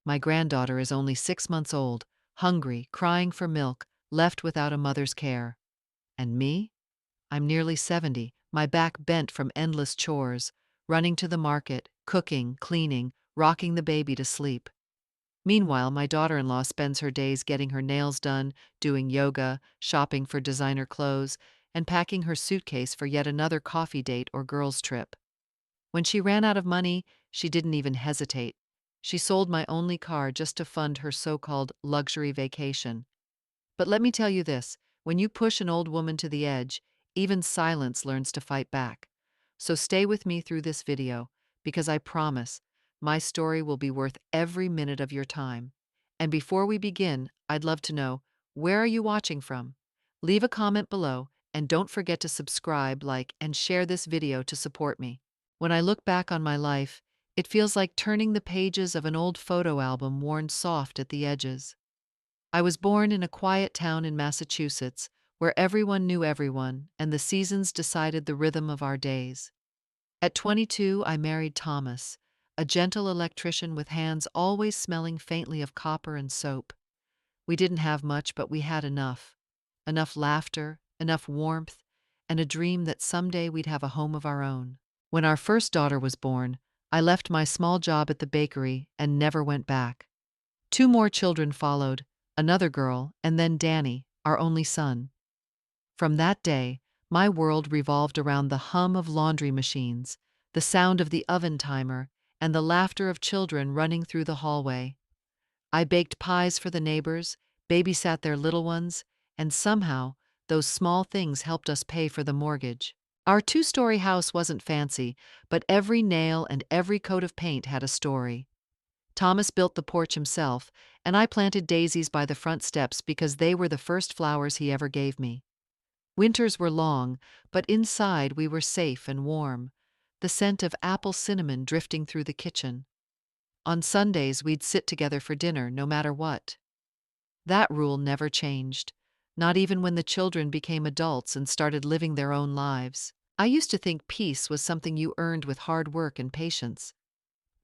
My granddaughter is only 6 months old, hungry, crying for milk, left without a mother's care. And me? I'm nearly 70, my back bent from endless chores, running to the market, cooking, cleaning, rocking the baby to sleep. Meanwhile, my daughter-in-law spends her days getting her nails done, doing yoga, shopping for designer clothes, and packing her suitcase for yet another coffee date or girls' trip. When she ran out of money, she didn't even hesitate. She sold my only car just to fund her so-called luxury vacation. But let me tell you this, when you push an old woman to the edge, even silence learns to fight back. So stay with me through this video, because I promise, my story will be worth every minute of your time. And before we begin, I'd love to know, where are you watching from? Leave a comment below, and don't forget to subscribe, like, and share this video to support me. When I look back on my life, it feels like turning the pages of an old photo album worn soft at the edges. I was born in a quiet town in Massachusetts, where everyone knew everyone and the seasons decided the rhythm of our days. At 22, I married Thomas, a gentle electrician with hands always smelling faintly of copper and soap. We didn't have much, but we had enough. Enough laughter, enough warmth, and a dream that someday we'd have a home of our own. When our first daughter was born, I left my small job at the bakery and never went back. 2 more children followed, another girl, and then Danny, our only son. From that day, my world revolved around the hum of laundry machines, the sound of the oven timer, and the laughter of children running through the hallway. I baked pies for the neighbors, babysat their little ones, and somehow, those small things helped us pay for the mortgage. Our 2-story house wasn't fancy, but every nail and every coat of paint had a story. Thomas built the porch himself, and I planted daisies by the front steps because they were the first flowers he ever gave me. Winters were long, but inside we were safe and warm, the scent of apple cinnamon drifting through the kitchen. On Sundays, we'd sit together for dinner, no matter what. That rule never changed, not even when the children became adults and started living their own lives. I used to think peace was something you earned with hard work and patience.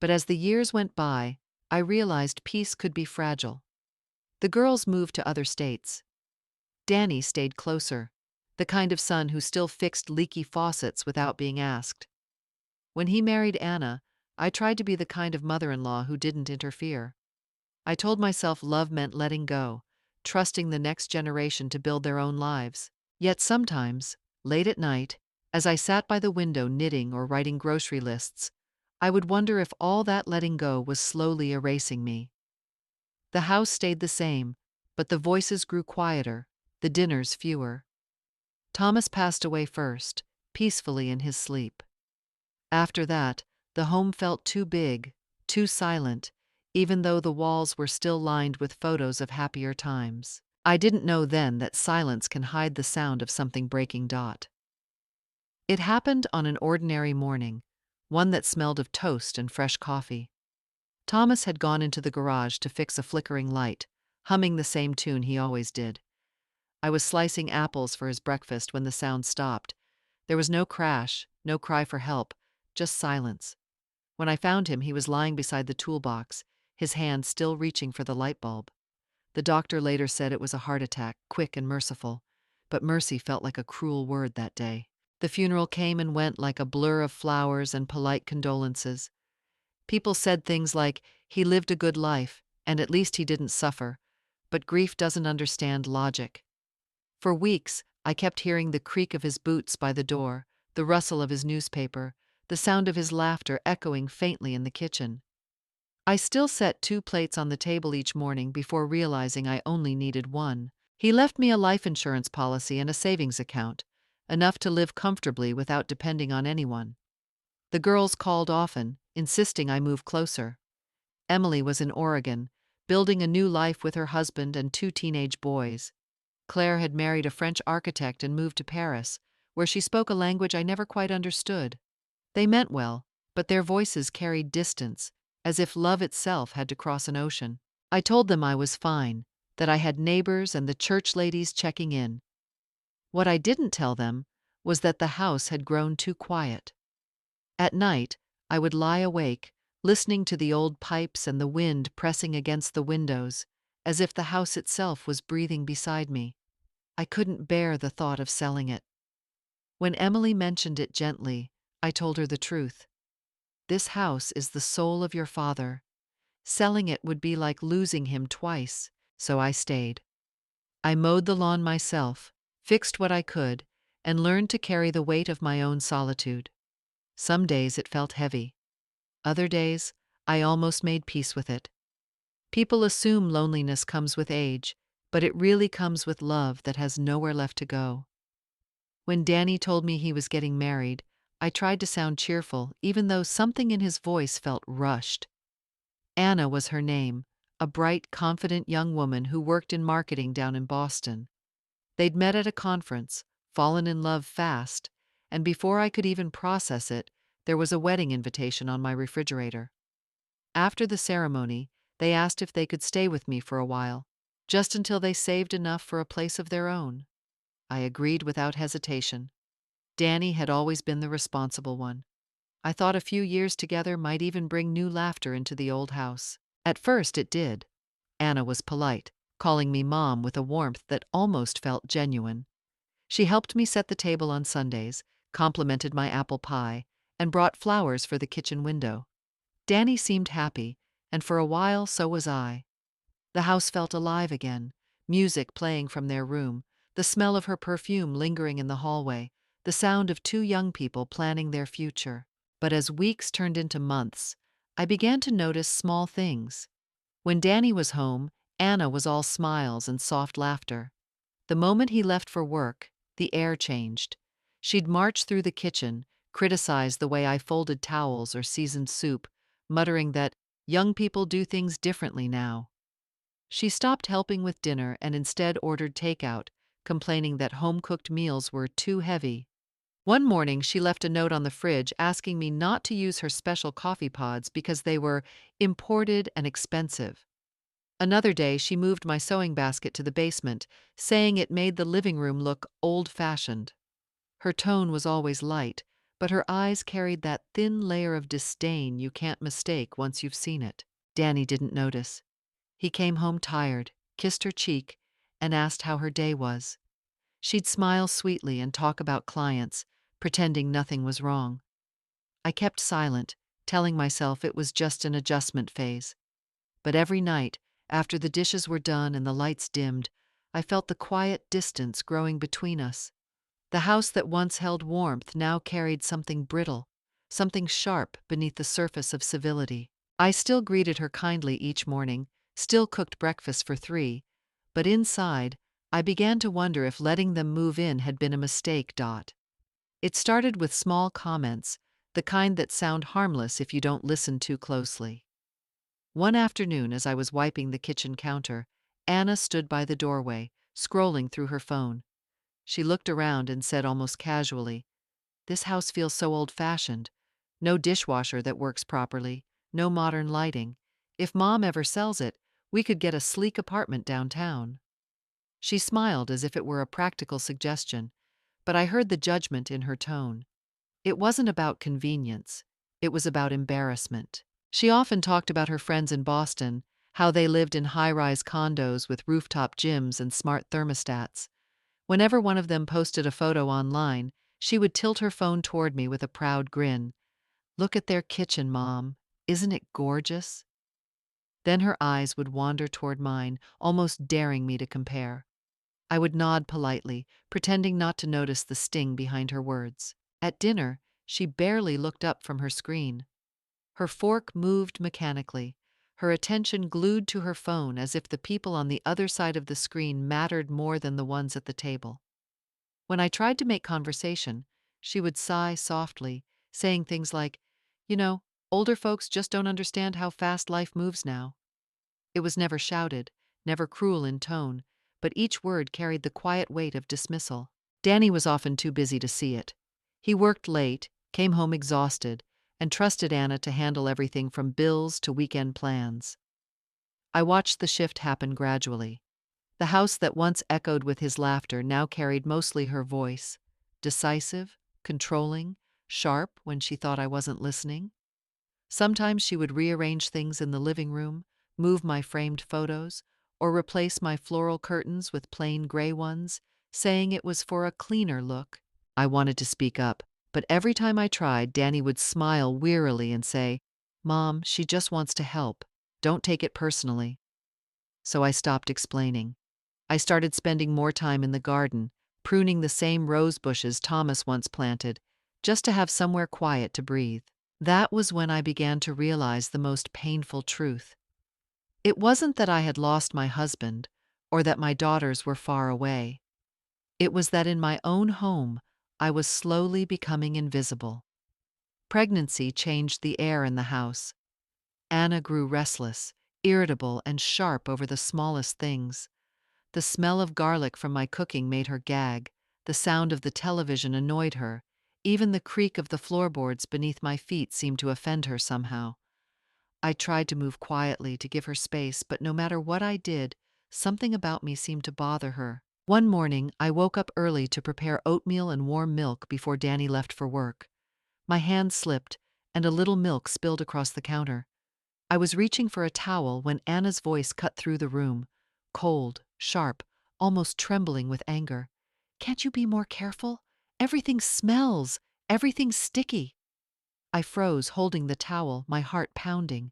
But as the years went by, I realized peace could be fragile. The girls moved to other states. Danny stayed closer, the kind of son who still fixed leaky faucets without being asked. When he married Anna, I tried to be the kind of mother-in-law who didn't interfere. I told myself love meant letting go, trusting the next generation to build their own lives. Yet sometimes, late at night, as I sat by the window knitting or writing grocery lists, I would wonder if all that letting go was slowly erasing me. The house stayed the same, but the voices grew quieter, the dinners fewer. Thomas passed away first, peacefully in his sleep. After that, the home felt too big, too silent, even though the walls were still lined with photos of happier times. I didn't know then that silence can hide the sound of something breaking. It happened on an ordinary morning, one that smelled of toast and fresh coffee. Thomas had gone into the garage to fix a flickering light, humming the same tune he always did. I was slicing apples for his breakfast when the sound stopped. There was no crash, no cry for help, just silence. When I found him, he was lying beside the toolbox, his hand still reaching for the light bulb. The doctor later said it was a heart attack, quick and merciful, but mercy felt like a cruel word that day. The funeral came and went like a blur of flowers and polite condolences. People said things like, he lived a good life, and at least he didn't suffer, but grief doesn't understand logic. For weeks, I kept hearing the creak of his boots by the door, the rustle of his newspaper, the sound of his laughter echoing faintly in the kitchen. I still set 2 plates on the table each morning before realizing I only needed one. He left me a life insurance policy and a savings account, enough to live comfortably without depending on anyone. The girls called often, insisting I move closer. Emily was in Oregon, building a new life with her husband and 2 teenage boys. Claire had married a French architect and moved to Paris, where she spoke a language I never quite understood. They meant well, but their voices carried distance, as if love itself had to cross an ocean. I told them I was fine, that I had neighbors and the church ladies checking in. What I didn't tell them was that the house had grown too quiet. At night, I would lie awake, listening to the old pipes and the wind pressing against the windows, as if the house itself was breathing beside me. I couldn't bear the thought of selling it. When Emily mentioned it gently, I told her the truth. This house is the soul of your father. Selling it would be like losing him twice, so I stayed. I mowed the lawn myself, fixed what I could, and learned to carry the weight of my own solitude. Some days it felt heavy. Other days, I almost made peace with it. People assume loneliness comes with age, but it really comes with love that has nowhere left to go. When Danny told me he was getting married, I tried to sound cheerful, even though something in his voice felt rushed. Anna was her name, a bright, confident young woman who worked in marketing down in Boston. They'd met at a conference, fallen in love fast, and before I could even process it, there was a wedding invitation on my refrigerator. After the ceremony, they asked if they could stay with me for a while, just until they saved enough for a place of their own. I agreed without hesitation. Danny had always been the responsible one. I thought a few years together might even bring new laughter into the old house. At first it did. Anna was polite, calling me Mom with a warmth that almost felt genuine. She helped me set the table on Sundays, complimented my apple pie, and brought flowers for the kitchen window. Danny seemed happy, and for a while so was I. The house felt alive again, music playing from their room, the smell of her perfume lingering in the hallway, the sound of two young people planning their future. But as weeks turned into months, I began to notice small things. When Danny was home, Anna was all smiles and soft laughter. The moment he left for work, the air changed. She'd march through the kitchen, criticize the way I folded towels or seasoned soup, muttering that young people do things differently now. She stopped helping with dinner and instead ordered takeout, complaining that home-cooked meals were too heavy. One morning, she left a note on the fridge asking me not to use her special coffee pods because they were imported and expensive. Another day, she moved my sewing basket to the basement, saying it made the living room look old-fashioned. Her tone was always light, but her eyes carried that thin layer of disdain you can't mistake once you've seen it. Danny didn't notice. He came home tired, kissed her cheek, and asked how her day was. She'd smile sweetly and talk about clients, pretending nothing was wrong. I kept silent, telling myself it was just an adjustment phase. But every night, after the dishes were done and the lights dimmed, I felt the quiet distance growing between us. The house that once held warmth now carried something brittle, something sharp beneath the surface of civility. I still greeted her kindly each morning, still cooked breakfast for 3, but inside, I began to wonder if letting them move in had been a mistake. It started with small comments, the kind that sound harmless if you don't listen too closely. One afternoon, as I was wiping the kitchen counter, Anna stood by the doorway, scrolling through her phone. She looked around and said almost casually, "This house feels so old-fashioned. No dishwasher that works properly, no modern lighting. If Mom ever sells it, we could get a sleek apartment downtown." She smiled as if it were a practical suggestion, but I heard the judgment in her tone. It wasn't about convenience. It was about embarrassment. She often talked about her friends in Boston, how they lived in high-rise condos with rooftop gyms and smart thermostats. Whenever one of them posted a photo online, she would tilt her phone toward me with a proud grin. "Look at their kitchen, Mom. Isn't it gorgeous?" Then her eyes would wander toward mine, almost daring me to compare. I would nod politely, pretending not to notice the sting behind her words. At dinner, she barely looked up from her screen. Her fork moved mechanically, her attention glued to her phone as if the people on the other side of the screen mattered more than the ones at the table. When I tried to make conversation, she would sigh softly, saying things like, older folks just don't understand how fast life moves now." It was never shouted, never cruel in tone, but each word carried the quiet weight of dismissal. Danny was often too busy to see it. He worked late, came home exhausted, and trusted Anna to handle everything from bills to weekend plans. I watched the shift happen gradually. The house that once echoed with his laughter now carried mostly her voice, decisive, controlling, sharp when she thought I wasn't listening. Sometimes she would rearrange things in the living room, move my framed photos, or replace my floral curtains with plain gray ones, saying it was for a cleaner look. I wanted to speak up, but every time I tried, Danny would smile wearily and say, "Mom, she just wants to help. Don't take it personally." So I stopped explaining. I started spending more time in the garden, pruning the same rose bushes Thomas once planted, just to have somewhere quiet to breathe. That was when I began to realize the most painful truth. It wasn't that I had lost my husband, or that my daughters were far away. It was that in my own home, I was slowly becoming invisible. Pregnancy changed the air in the house. Anna grew restless, irritable, and sharp over the smallest things. The smell of garlic from my cooking made her gag. The sound of the television annoyed her. Even the creak of the floorboards beneath my feet seemed to offend her somehow. I tried to move quietly to give her space, but no matter what I did, something about me seemed to bother her. One morning, I woke up early to prepare oatmeal and warm milk before Danny left for work. My hand slipped, and a little milk spilled across the counter. I was reaching for a towel when Anna's voice cut through the room, cold, sharp, almost trembling with anger. "Can't you be more careful? Everything smells. Everything's sticky." I froze, holding the towel, my heart pounding.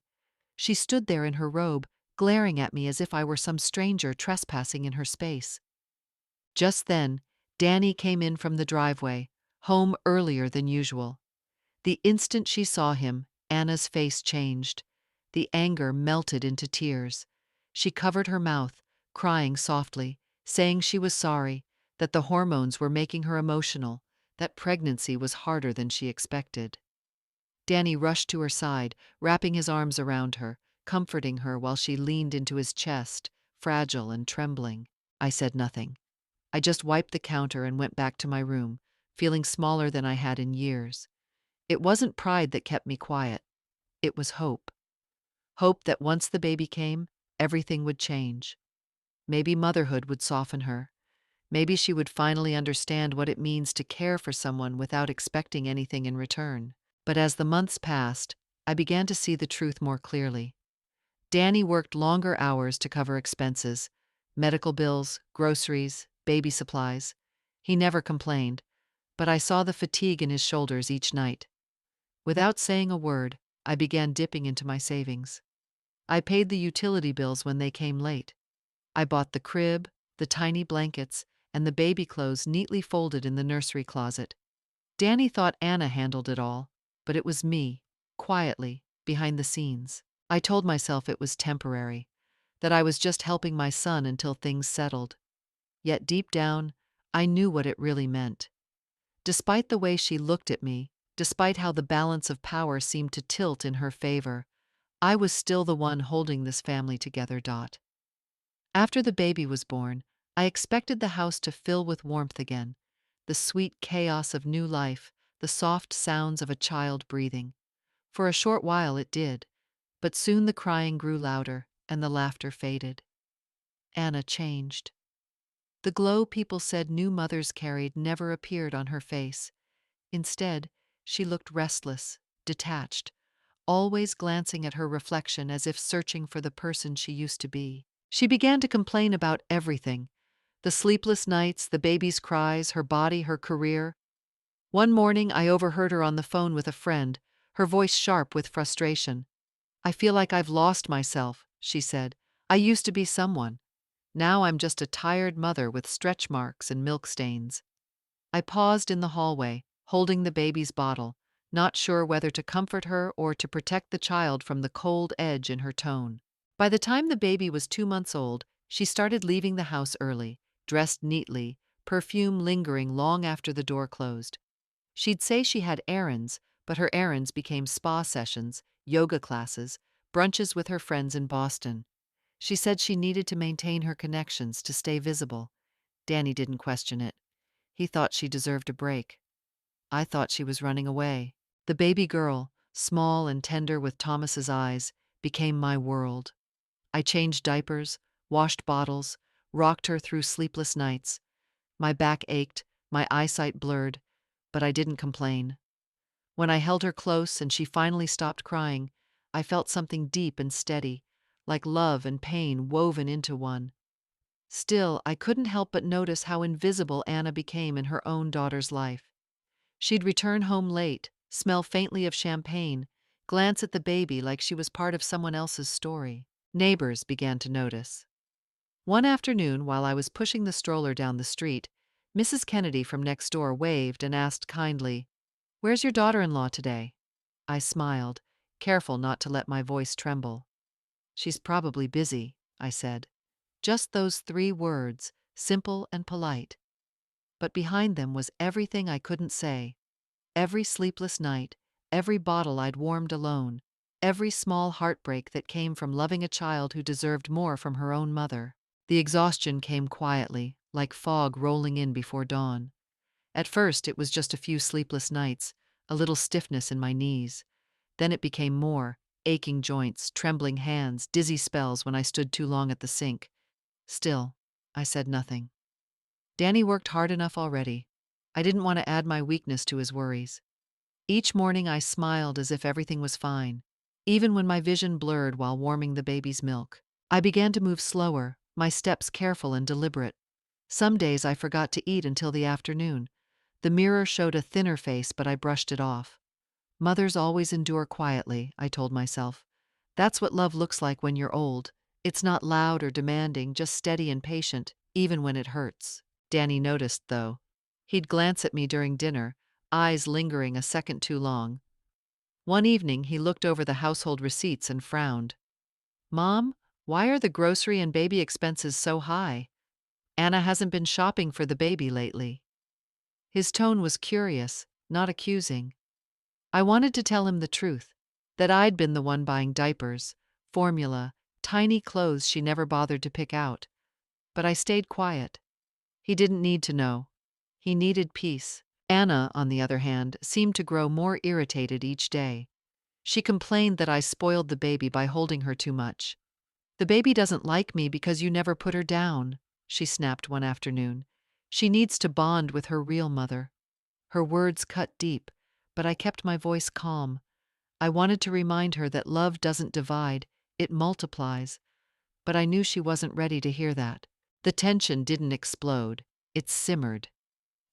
She stood there in her robe, glaring at me as if I were some stranger trespassing in her space. Just then, Danny came in from the driveway, home earlier than usual. The instant she saw him, Anna's face changed. The anger melted into tears. She covered her mouth, crying softly, saying she was sorry, that the hormones were making her emotional, that pregnancy was harder than she expected. Danny rushed to her side, wrapping his arms around her, comforting her while she leaned into his chest, fragile and trembling. I said nothing. I just wiped the counter and went back to my room, feeling smaller than I had in years. It wasn't pride that kept me quiet. It was hope. Hope that once the baby came, everything would change. Maybe motherhood would soften her. Maybe she would finally understand what it means to care for someone without expecting anything in return. But as the months passed, I began to see the truth more clearly. Danny worked longer hours to cover expenses, medical bills, groceries, baby supplies. He never complained, but I saw the fatigue in his shoulders each night. Without saying a word, I began dipping into my savings. I paid the utility bills when they came late. I bought the crib, the tiny blankets, and the baby clothes neatly folded in the nursery closet. Danny thought Anna handled it all, but it was me, quietly, behind the scenes. I told myself it was temporary, that I was just helping my son until things settled. Yet deep down, I knew what it really meant. Despite the way she looked at me, despite how the balance of power seemed to tilt in her favor, I was still the one holding this family together. After the baby was born, I expected the house to fill with warmth again, the sweet chaos of new life, the soft sounds of a child breathing. For a short while it did, but soon the crying grew louder and the laughter faded. Anna changed. The glow people said new mothers carried never appeared on her face. Instead, she looked restless, detached, always glancing at her reflection as if searching for the person she used to be. She began to complain about everything: the sleepless nights, the baby's cries, her body, her career. One morning, I overheard her on the phone with a friend, her voice sharp with frustration. "I feel like I've lost myself," she said. "I used to be someone. Now I'm just a tired mother with stretch marks and milk stains." I paused in the hallway, holding the baby's bottle, not sure whether to comfort her or to protect the child from the cold edge in her tone. By the time the baby was 2 months old, she started leaving the house early, dressed neatly, perfume lingering long after the door closed. She'd say she had errands, but her errands became spa sessions, yoga classes, brunches with her friends in Boston. She said she needed to maintain her connections to stay visible. Danny didn't question it. He thought she deserved a break. I thought she was running away. The baby girl, small and tender with Thomas's eyes, became my world. I changed diapers, washed bottles, rocked her through sleepless nights. My back ached, my eyesight blurred, but I didn't complain. When I held her close and she finally stopped crying, I felt something deep and steady, like love and pain woven into one. Still, I couldn't help but notice how invisible Anna became in her own daughter's life. She'd return home late, smell faintly of champagne, glance at the baby like she was part of someone else's story. Neighbors began to notice. One afternoon, while I was pushing the stroller down the street, Mrs. Kennedy from next door waved and asked kindly, "Where's your daughter-in-law today?" I smiled, careful not to let my voice tremble. "She's probably busy," I said. Just those 3 words, simple and polite. But behind them was everything I couldn't say. Every sleepless night, every bottle I'd warmed alone, every small heartbreak that came from loving a child who deserved more from her own mother. The exhaustion came quietly, like fog rolling in before dawn. At first, it was just a few sleepless nights, a little stiffness in my knees. Then it became more, aching joints, trembling hands, dizzy spells when I stood too long at the sink. Still, I said nothing. Danny worked hard enough already. I didn't want to add my weakness to his worries. Each morning I smiled as if everything was fine, even when my vision blurred while warming the baby's milk. I began to move slower, my steps careful and deliberate. Some days I forgot to eat until the afternoon. The mirror showed a thinner face, but I brushed it off. Mothers always endure quietly, I told myself. That's what love looks like when you're old. It's not loud or demanding, just steady and patient, even when it hurts. Danny noticed, though. He'd glance at me during dinner, eyes lingering a second too long. One evening, he looked over the household receipts and frowned. "Mom, why are the grocery and baby expenses so high? Anna hasn't been shopping for the baby lately." His tone was curious, not accusing. I wanted to tell him the truth, that I'd been the one buying diapers, formula, tiny clothes she never bothered to pick out. But I stayed quiet. He didn't need to know. He needed peace. Anna, on the other hand, seemed to grow more irritated each day. She complained that I spoiled the baby by holding her too much. "The baby doesn't like me because you never put her down," she snapped one afternoon. "She needs to bond with her real mother." Her words cut deep, but I kept my voice calm. I wanted to remind her that love doesn't divide, it multiplies. But I knew she wasn't ready to hear that. The tension didn't explode, it simmered.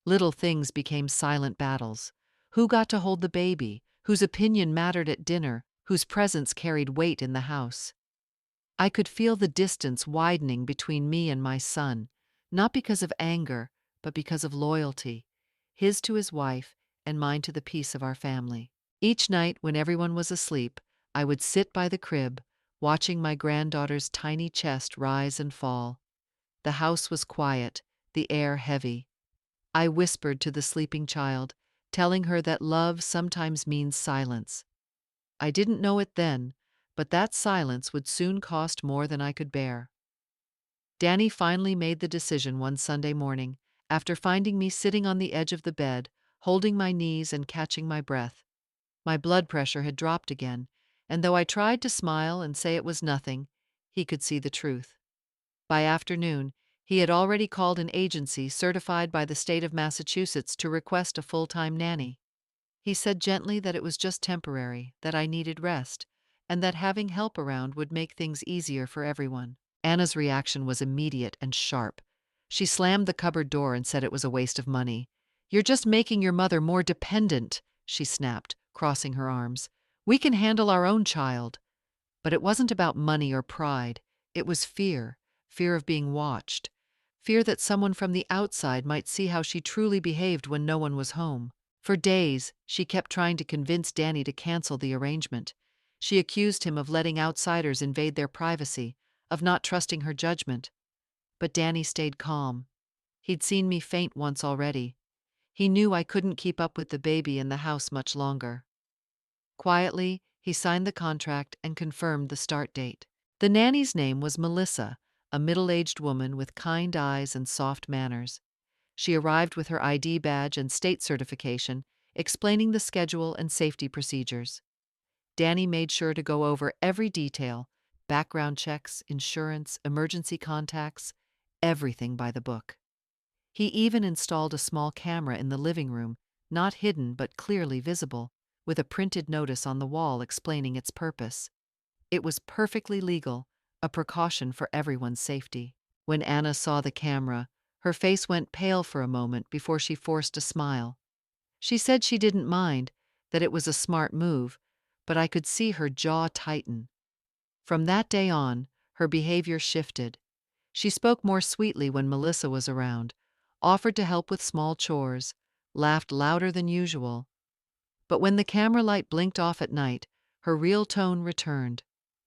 Little things became silent battles. Who got to hold the baby? Whose opinion mattered at dinner? Whose presence carried weight in the house? I could feel the distance widening between me and my son, not because of anger, but because of loyalty, his to his wife and mine to the peace of our family. Each night, when everyone was asleep, I would sit by the crib, watching my granddaughter's tiny chest rise and fall. The house was quiet, the air heavy. I whispered to the sleeping child, telling her that love sometimes means silence. I didn't know it then, but that silence would soon cost more than I could bear. Danny finally made the decision one Sunday morning, after finding me sitting on the edge of the bed, holding my knees and catching my breath. My blood pressure had dropped again, and though I tried to smile and say it was nothing, he could see the truth. By afternoon, he had already called an agency certified by the state of Massachusetts to request a full-time nanny. He said gently that it was just temporary, that I needed rest, and that having help around would make things easier for everyone. Anna's reaction was immediate and sharp. She slammed the cupboard door and said it was a waste of money. "You're just making your mother more dependent," she snapped, crossing her arms. "We can handle our own child." But it wasn't about money or pride. It was fear, fear of being watched, fear that someone from the outside might see how she truly behaved when no one was home. For days, she kept trying to convince Danny to cancel the arrangement. She accused him of letting outsiders invade their privacy, of not trusting her judgment. But Danny stayed calm. He'd seen me faint once already. He knew I couldn't keep up with the baby in the house much longer. Quietly, he signed the contract and confirmed the start date. The nanny's name was Melissa, a middle-aged woman with kind eyes and soft manners. She arrived with her ID badge and state certification, explaining the schedule and safety procedures. Danny made sure to go over every detail: background checks, insurance, emergency contacts, everything by the book. He even installed a small camera in the living room, not hidden but clearly visible. with a printed notice on the wall explaining its purpose. It was perfectly legal, a precaution for everyone's safety. When Anna saw the camera, her face went pale for a moment before she forced a smile. She said she didn't mind, that it was a smart move, but I could see her jaw tighten. From that day on, her behavior shifted. She spoke more sweetly when Melissa was around, offered to help with small chores, laughed louder than usual. But when the camera light blinked off at night, her real tone returned.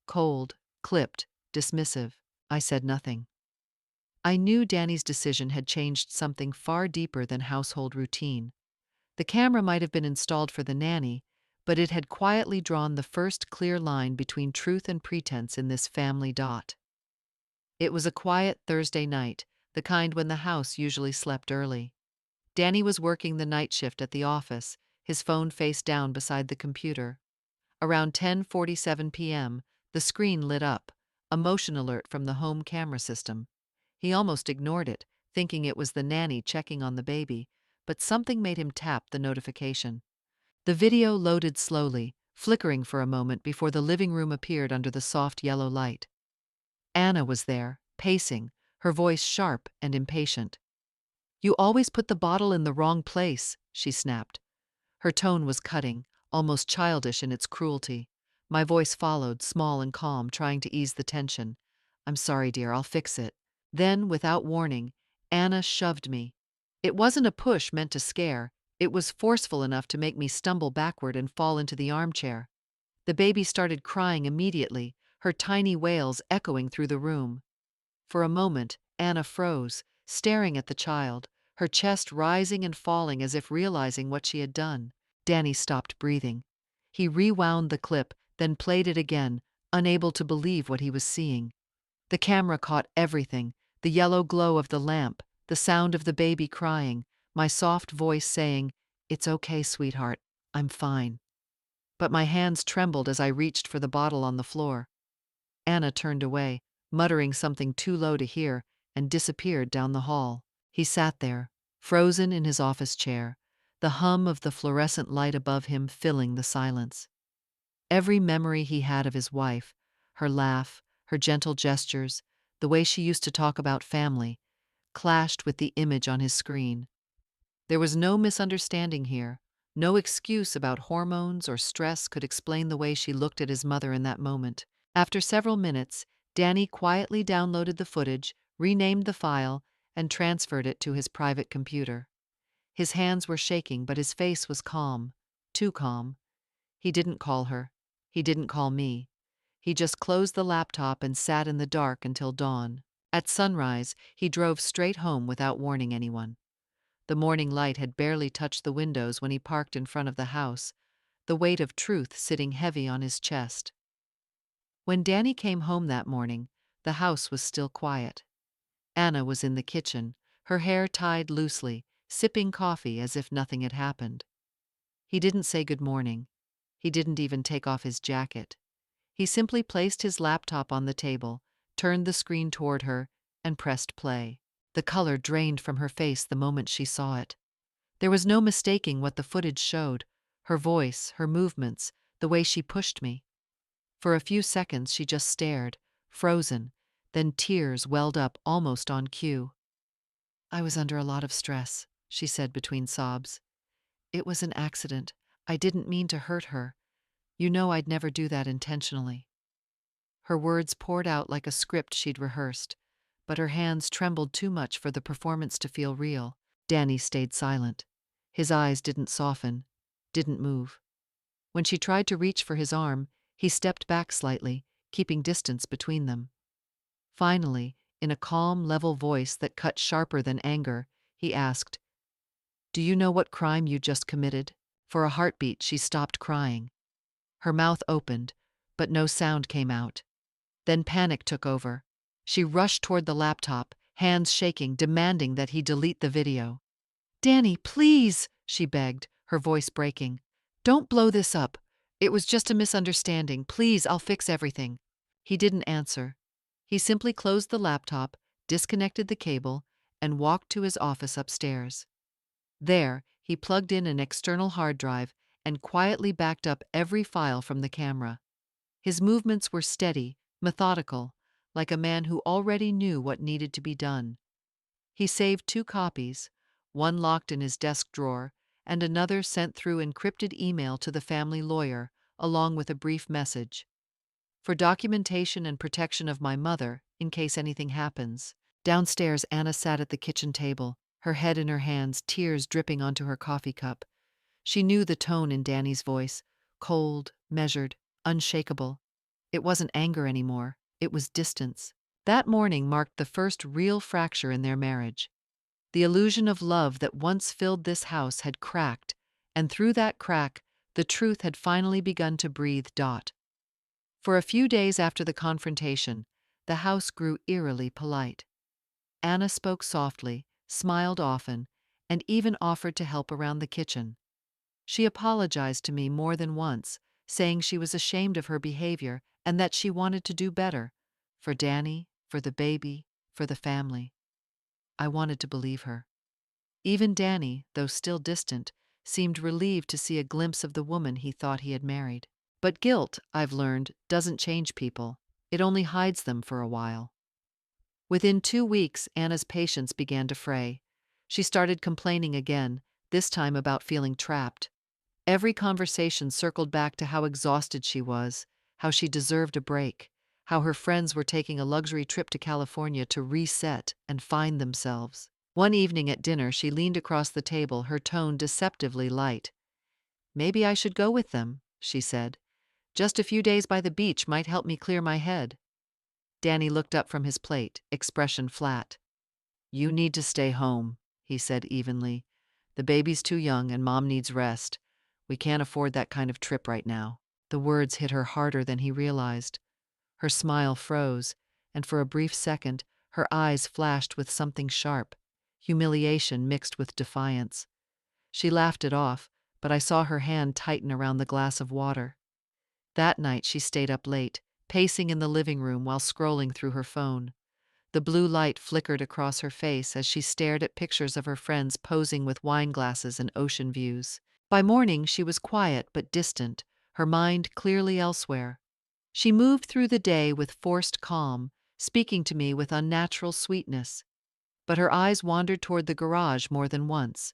Cold, clipped, dismissive. I said nothing. I knew Danny's decision had changed something far deeper than household routine. The camera might have been installed for the nanny, but it had quietly drawn the first clear line between truth and pretense in this family. It was a quiet Thursday night, the kind when the house usually slept early. Danny was working the night shift at the office, his phone face down beside the computer. Around 10:47 p.m., the screen lit up, a motion alert from the home camera system. He almost ignored it, thinking it was the nanny checking on the baby, but something made him tap the notification. The video loaded slowly, flickering for a moment before the living room appeared under the soft yellow light. Anna was there, pacing, her voice sharp and impatient. "You always put the bottle in the wrong place," she snapped. Her tone was cutting, almost childish in its cruelty. My voice followed, small and calm, trying to ease the tension. "I'm sorry, dear, I'll fix it." Then, without warning, Anna shoved me. It wasn't a push meant to scare, it was forceful enough to make me stumble backward and fall into the armchair. The baby started crying immediately, her tiny wails echoing through the room. For a moment, Anna froze, staring at the child, her chest rising and falling as if realizing what she had done. Danny stopped breathing. He rewound the clip, then played it again, unable to believe what he was seeing. The camera caught everything: the yellow glow of the lamp, the sound of the baby crying, my soft voice saying, "It's okay, sweetheart, I'm fine." But my hands trembled as I reached for the bottle on the floor. Anna turned away, muttering something too low to hear, and disappeared down the hall. He sat there, frozen in his office chair, the hum of the fluorescent light above him filling the silence. Every memory he had of his wife, her laugh, her gentle gestures, the way she used to talk about family, clashed with the image on his screen. There was no misunderstanding here. No excuse about hormones or stress could explain the way she looked at his mother in that moment. After several minutes, Danny quietly downloaded the footage, renamed the file, and transferred it to his private computer. His hands were shaking, but his face was calm. Too calm. He didn't call her. He didn't call me. He just closed the laptop and sat in the dark until dawn. At sunrise, he drove straight home without warning anyone. The morning light had barely touched the windows when he parked in front of the house, the weight of truth sitting heavy on his chest. When Danny came home that morning, the house was still quiet. Anna was in the kitchen, her hair tied loosely, sipping coffee as if nothing had happened. He didn't say good morning. He didn't even take off his jacket. He simply placed his laptop on the table, turned the screen toward her, and pressed play. The color drained from her face the moment she saw it. There was no mistaking what the footage showed: her voice, her movements, the way she pushed me. For a few seconds she just stared, frozen, then tears welled up almost on cue. "I was under a lot of stress," she said between sobs. "It was an accident. I didn't mean to hurt her. You know I'd never do that intentionally." Her words poured out like a script she'd rehearsed, but her hands trembled too much for the performance to feel real. Danny stayed silent. His eyes didn't soften, didn't move. When she tried to reach for his arm, he stepped back slightly, keeping distance between them. Finally, in a calm, level voice that cut sharper than anger, he asked, "Do you know what crime you just committed?" For a heartbeat, she stopped crying. Her mouth opened, but no sound came out. Then panic took over. She rushed toward the laptop, hands shaking, demanding that he delete the video. "Danny, please," she begged, her voice breaking. "Don't blow this up. It was just a misunderstanding. Please, I'll fix everything." He didn't answer. He simply closed the laptop, disconnected the cable, and walked to his office upstairs. There, he plugged in an external hard drive and quietly backed up every file from the camera. His movements were steady, methodical, like a man who already knew what needed to be done. He saved 2 copies, one locked in his desk drawer, and another sent through encrypted email to the family lawyer, along with a brief message. For documentation and protection of my mother, in case anything happens. Downstairs, Anna sat at the kitchen table, her head in her hands, tears dripping onto her coffee cup. She knew the tone in Danny's voice, cold, measured, unshakable. It wasn't anger anymore, it was distance. That morning marked the first real fracture in their marriage. The illusion of love that once filled this house had cracked, and through that crack, the truth had finally begun to breathe. For a few days after the confrontation, the house grew eerily polite. Anna spoke softly, smiled often, and even offered to help around the kitchen. She apologized to me more than once, saying she was ashamed of her behavior and that she wanted to do better. For Danny, for the baby, for the family. I wanted to believe her. Even Danny, though still distant, seemed relieved to see a glimpse of the woman he thought he had married. But guilt, I've learned, doesn't change people. It only hides them for a while. Within 2 weeks, Anna's patience began to fray. She started complaining again, this time about feeling trapped. Every conversation circled back to how exhausted she was, how she deserved a break, how her friends were taking a luxury trip to California to reset and find themselves. One evening at dinner, she leaned across the table, her tone deceptively light. "Maybe I should go with them," she said. "Just a few days by the beach might help me clear my head." Danny looked up from his plate, expression flat. "You need to stay home," he said evenly. "The baby's too young and Mom needs rest. We can't afford that kind of trip right now." The words hit her harder than he realized. Her smile froze, and for a brief second, her eyes flashed with something sharp, humiliation mixed with defiance. She laughed it off, but I saw her hand tighten around the glass of water. That night she stayed up late, pacing in the living room while scrolling through her phone. The blue light flickered across her face as she stared at pictures of her friends posing with wine glasses and ocean views. By morning she was quiet but distant, her mind clearly elsewhere. She moved through the day with forced calm, speaking to me with unnatural sweetness. But her eyes wandered toward the garage more than once.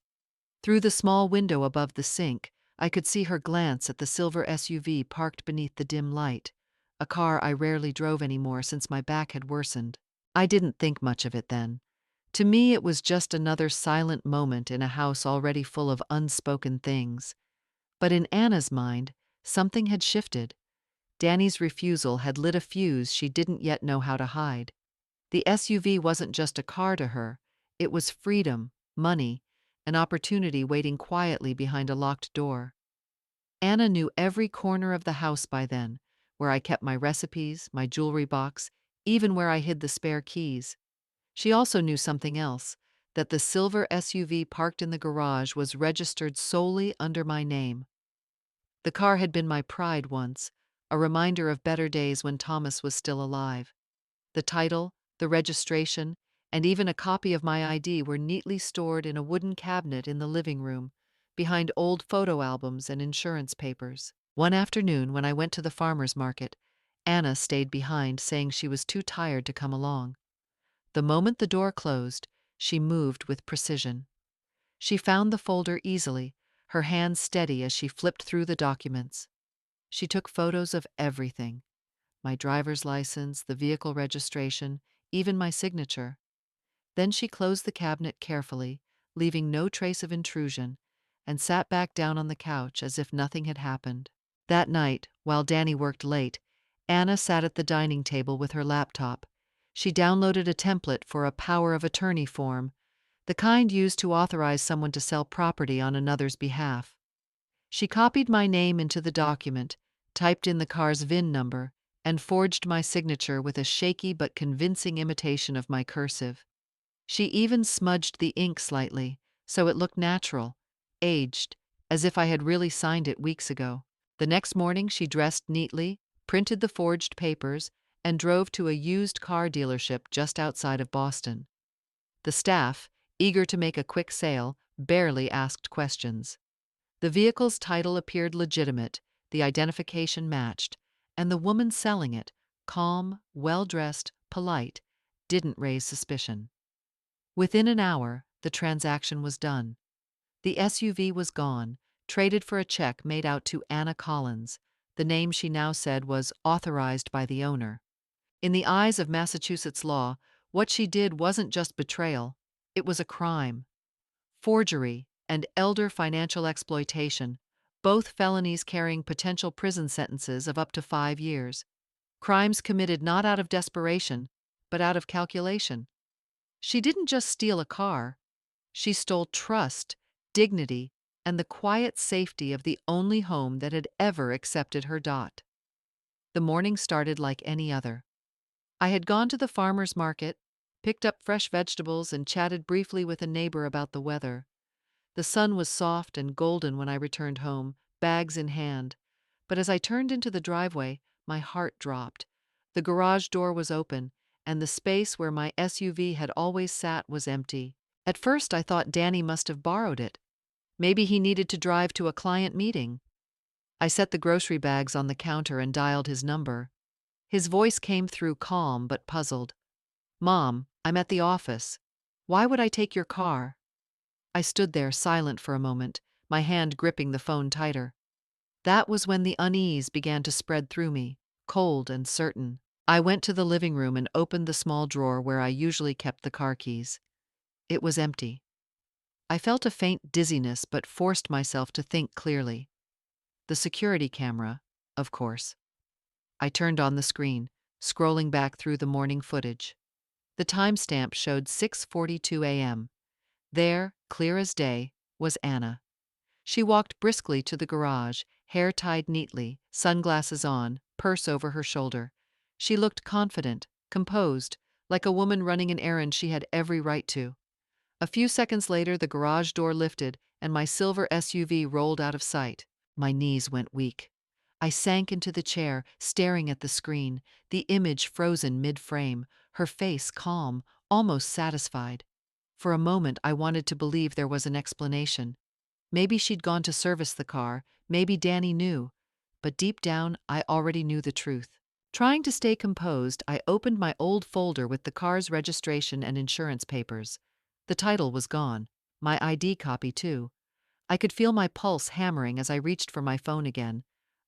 Through the small window above the sink, I could see her glance at the silver SUV parked beneath the dim light, a car I rarely drove anymore since my back had worsened. I didn't think much of it then. To me, it was just another silent moment in a house already full of unspoken things. But in Anna's mind, something had shifted. Danny's refusal had lit a fuse she didn't yet know how to hide. The SUV wasn't just a car to her, it was freedom, money, an opportunity waiting quietly behind a locked door. Anna knew every corner of the house by then, where I kept my recipes, my jewelry box, even where I hid the spare keys. She also knew something else, that the silver SUV parked in the garage was registered solely under my name. The car had been my pride once, a reminder of better days when Thomas was still alive. The title, the registration, and even a copy of my ID were neatly stored in a wooden cabinet in the living room, behind old photo albums and insurance papers. One afternoon, when I went to the farmer's market, Anna stayed behind, saying she was too tired to come along. The moment the door closed, she moved with precision. She found the folder easily, her hands steady as she flipped through the documents. She took photos of everything: my driver's license, the vehicle registration, even my signature. Then she closed the cabinet carefully, leaving no trace of intrusion, and sat back down on the couch as if nothing had happened. That night, while Danny worked late, Anna sat at the dining table with her laptop. She downloaded a template for a power of attorney form, the kind used to authorize someone to sell property on another's behalf. She copied my name into the document, typed in the car's VIN number, and forged my signature with a shaky but convincing imitation of my cursive. She even smudged the ink slightly, so it looked natural, aged, as if I had really signed it weeks ago. The next morning she dressed neatly, printed the forged papers, and drove to a used car dealership just outside of Boston. The staff, eager to make a quick sale, barely asked questions. The vehicle's title appeared legitimate, the identification matched, and the woman selling it, calm, well-dressed, polite, didn't raise suspicion. Within an hour, the transaction was done. The SUV was gone, traded for a check made out to Anna Collins. The name she now said was authorized by the owner. In the eyes of Massachusetts law, what she did wasn't just betrayal, it was a crime. Forgery and elder financial exploitation, both felonies carrying potential prison sentences of up to 5 years. Crimes committed not out of desperation, but out of calculation. She didn't just steal a car, she stole trust, dignity, and the quiet safety of the only home that had ever accepted her. The morning started like any other. I had gone to the farmer's market, picked up fresh vegetables, and chatted briefly with a neighbor about the weather. The sun was soft and golden when I returned home, bags in hand. But as I turned into the driveway, my heart dropped. The garage door was open, and the space where my SUV had always sat was empty. At first, I thought Danny must have borrowed it. Maybe he needed to drive to a client meeting. I set the grocery bags on the counter and dialed his number. His voice came through calm but puzzled. "Mom, I'm at the office. Why would I take your car?" I stood there silent for a moment, my hand gripping the phone tighter. That was when the unease began to spread through me, cold and certain. I went to the living room and opened the small drawer where I usually kept the car keys. It was empty. I felt a faint dizziness but forced myself to think clearly. The security camera, of course. I turned on the screen, scrolling back through the morning footage. The timestamp showed 6:42 a.m. There, clear as day, was Anna. She walked briskly to the garage, hair tied neatly, sunglasses on, purse over her shoulder. She looked confident, composed, like a woman running an errand she had every right to. A few seconds later, the garage door lifted and my silver SUV rolled out of sight. My knees went weak. I sank into the chair, staring at the screen, the image frozen mid-frame, her face calm, almost satisfied. For a moment, I wanted to believe there was an explanation. Maybe she'd gone to service the car, maybe Danny knew. But deep down, I already knew the truth. Trying to stay composed, I opened my old folder with the car's registration and insurance papers. The title was gone, my ID copy too. I could feel my pulse hammering as I reached for my phone again.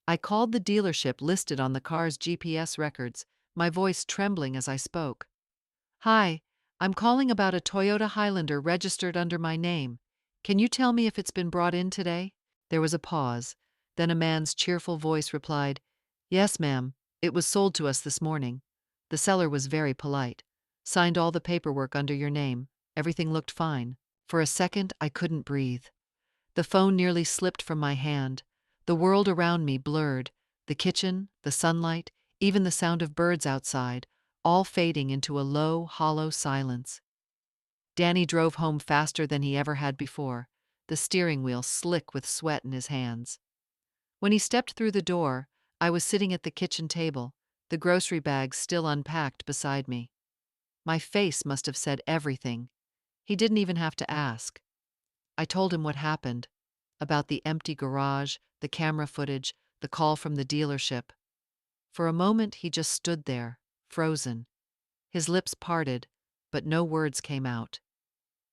I called the dealership listed on the car's GPS records, my voice trembling as I spoke. "Hi, I'm calling about a Toyota Highlander registered under my name. Can you tell me if it's been brought in today?" There was a pause. Then a man's cheerful voice replied, "Yes, ma'am. It was sold to us this morning. The seller was very polite. Signed all the paperwork under your name. Everything looked fine." For a second, I couldn't breathe. The phone nearly slipped from my hand. The world around me blurred. The kitchen, the sunlight, even the sound of birds outside, all fading into a low, hollow silence. Danny drove home faster than he ever had before, the steering wheel slick with sweat in his hands. When he stepped through the door, I was sitting at the kitchen table, the grocery bags still unpacked beside me. My face must have said everything. He didn't even have to ask. I told him what happened, about the empty garage, the camera footage, the call from the dealership. For a moment, he just stood there, frozen. His lips parted, but no words came out.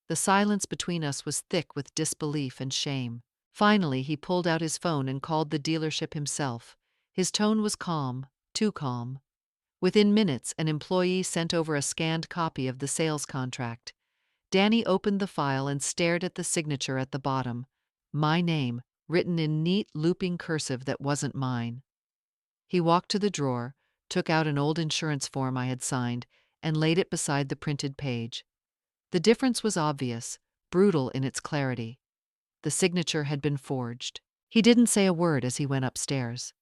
The silence between us was thick with disbelief and shame. Finally, he pulled out his phone and called the dealership himself. His tone was calm, too calm. Within minutes, an employee sent over a scanned copy of the sales contract. Danny opened the file and stared at the signature at the bottom. My name, written in neat looping cursive that wasn't mine. He walked to the drawer, took out an old insurance form I had signed, and laid it beside the printed page. The difference was obvious, brutal in its clarity. The signature had been forged. He didn't say a word as he went upstairs.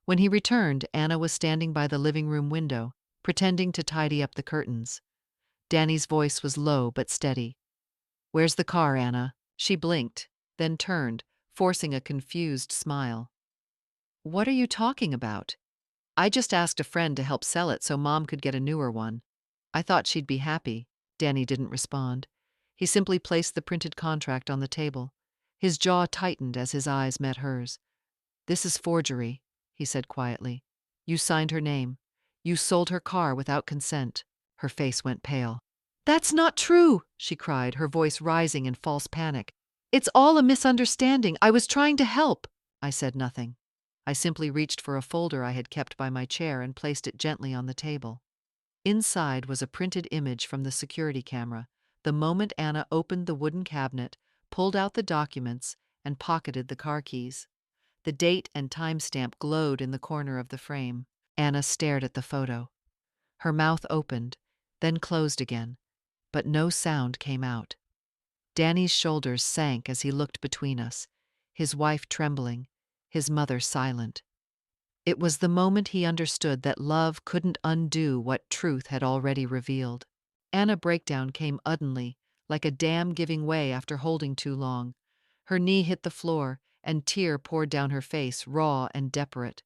When he returned, Anna was standing by the living room window, pretending to tidy up the curtains. Danny's voice was low but steady. "Where's the car, Anna?" She blinked, then turned, forcing a confused smile. "What are you talking about? I just asked a friend to help sell it so Mom could get a newer one. I thought she'd be happy." Danny didn't respond. He simply placed the printed contract on the table. His jaw tightened as his eyes met hers. "This is forgery," he said quietly. "You signed her name. You sold her car without consent." Her face went pale. "That's not true!" she cried, her voice rising in false panic. "It's all a misunderstanding. I was trying to help." I said nothing. I simply reached for a folder I had kept by my chair and placed it gently on the table. Inside was a printed image from the security camera, the moment Anna opened the wooden cabinet, pulled out the documents, and pocketed the car keys. The date and timestamp glowed in the corner of the frame. Anna stared at the photo. Her mouth opened, then closed again, but no sound came out. Danny's shoulders sank as he looked between us, his wife trembling, his mother silent. It was the moment he understood that love couldn't undo what truth had already revealed. Anna's breakdown came suddenly, like a dam giving way after holding too long. Her knee hit the floor, and tear poured down her face, raw and desperate.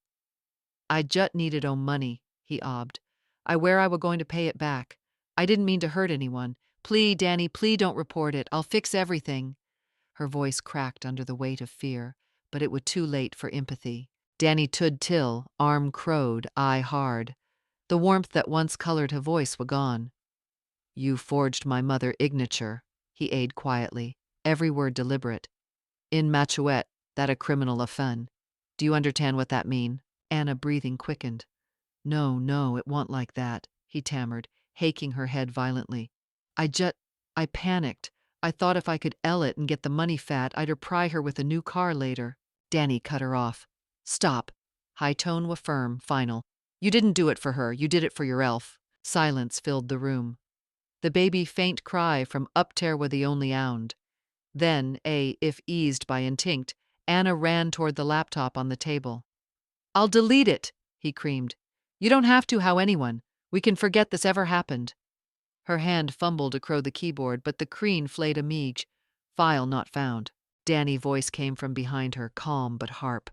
"I just needed money," he sobbed. "I where I were going to pay it back. I didn't mean to hurt anyone. Please, Danny, please don't report it. I'll fix everything." Her voice cracked under the weight of fear, but it was too late for empathy. Danny stood still, arm crowed, eye hard. The warmth that once colored her voice was gone. "You forged my mother signature," he aided quietly, every word deliberate. "In Machouette, that a criminal offense. Do you understand what that mean?" Anna breathing quickened. "No, no, it wa'n't like that," he stammered, shaking her head violently. I panicked. I thought if I could ell it and get the money fat, I'd pry her with a new car later." Danny cut her off. "Stop." High tone was firm, final. "You didn't do it for her, you did it for your elf." Silence filled the room. The baby faint cry from up there was the only sound. Then, if eased by instinct, Anna ran toward the laptop on the table. "I'll delete it," he screamed. "You don't have to how anyone. We can forget this ever happened." Her hand fumbled across the keyboard, but the screen flayed a meege. "File not found." Danny's voice came from behind her, calm but sharp.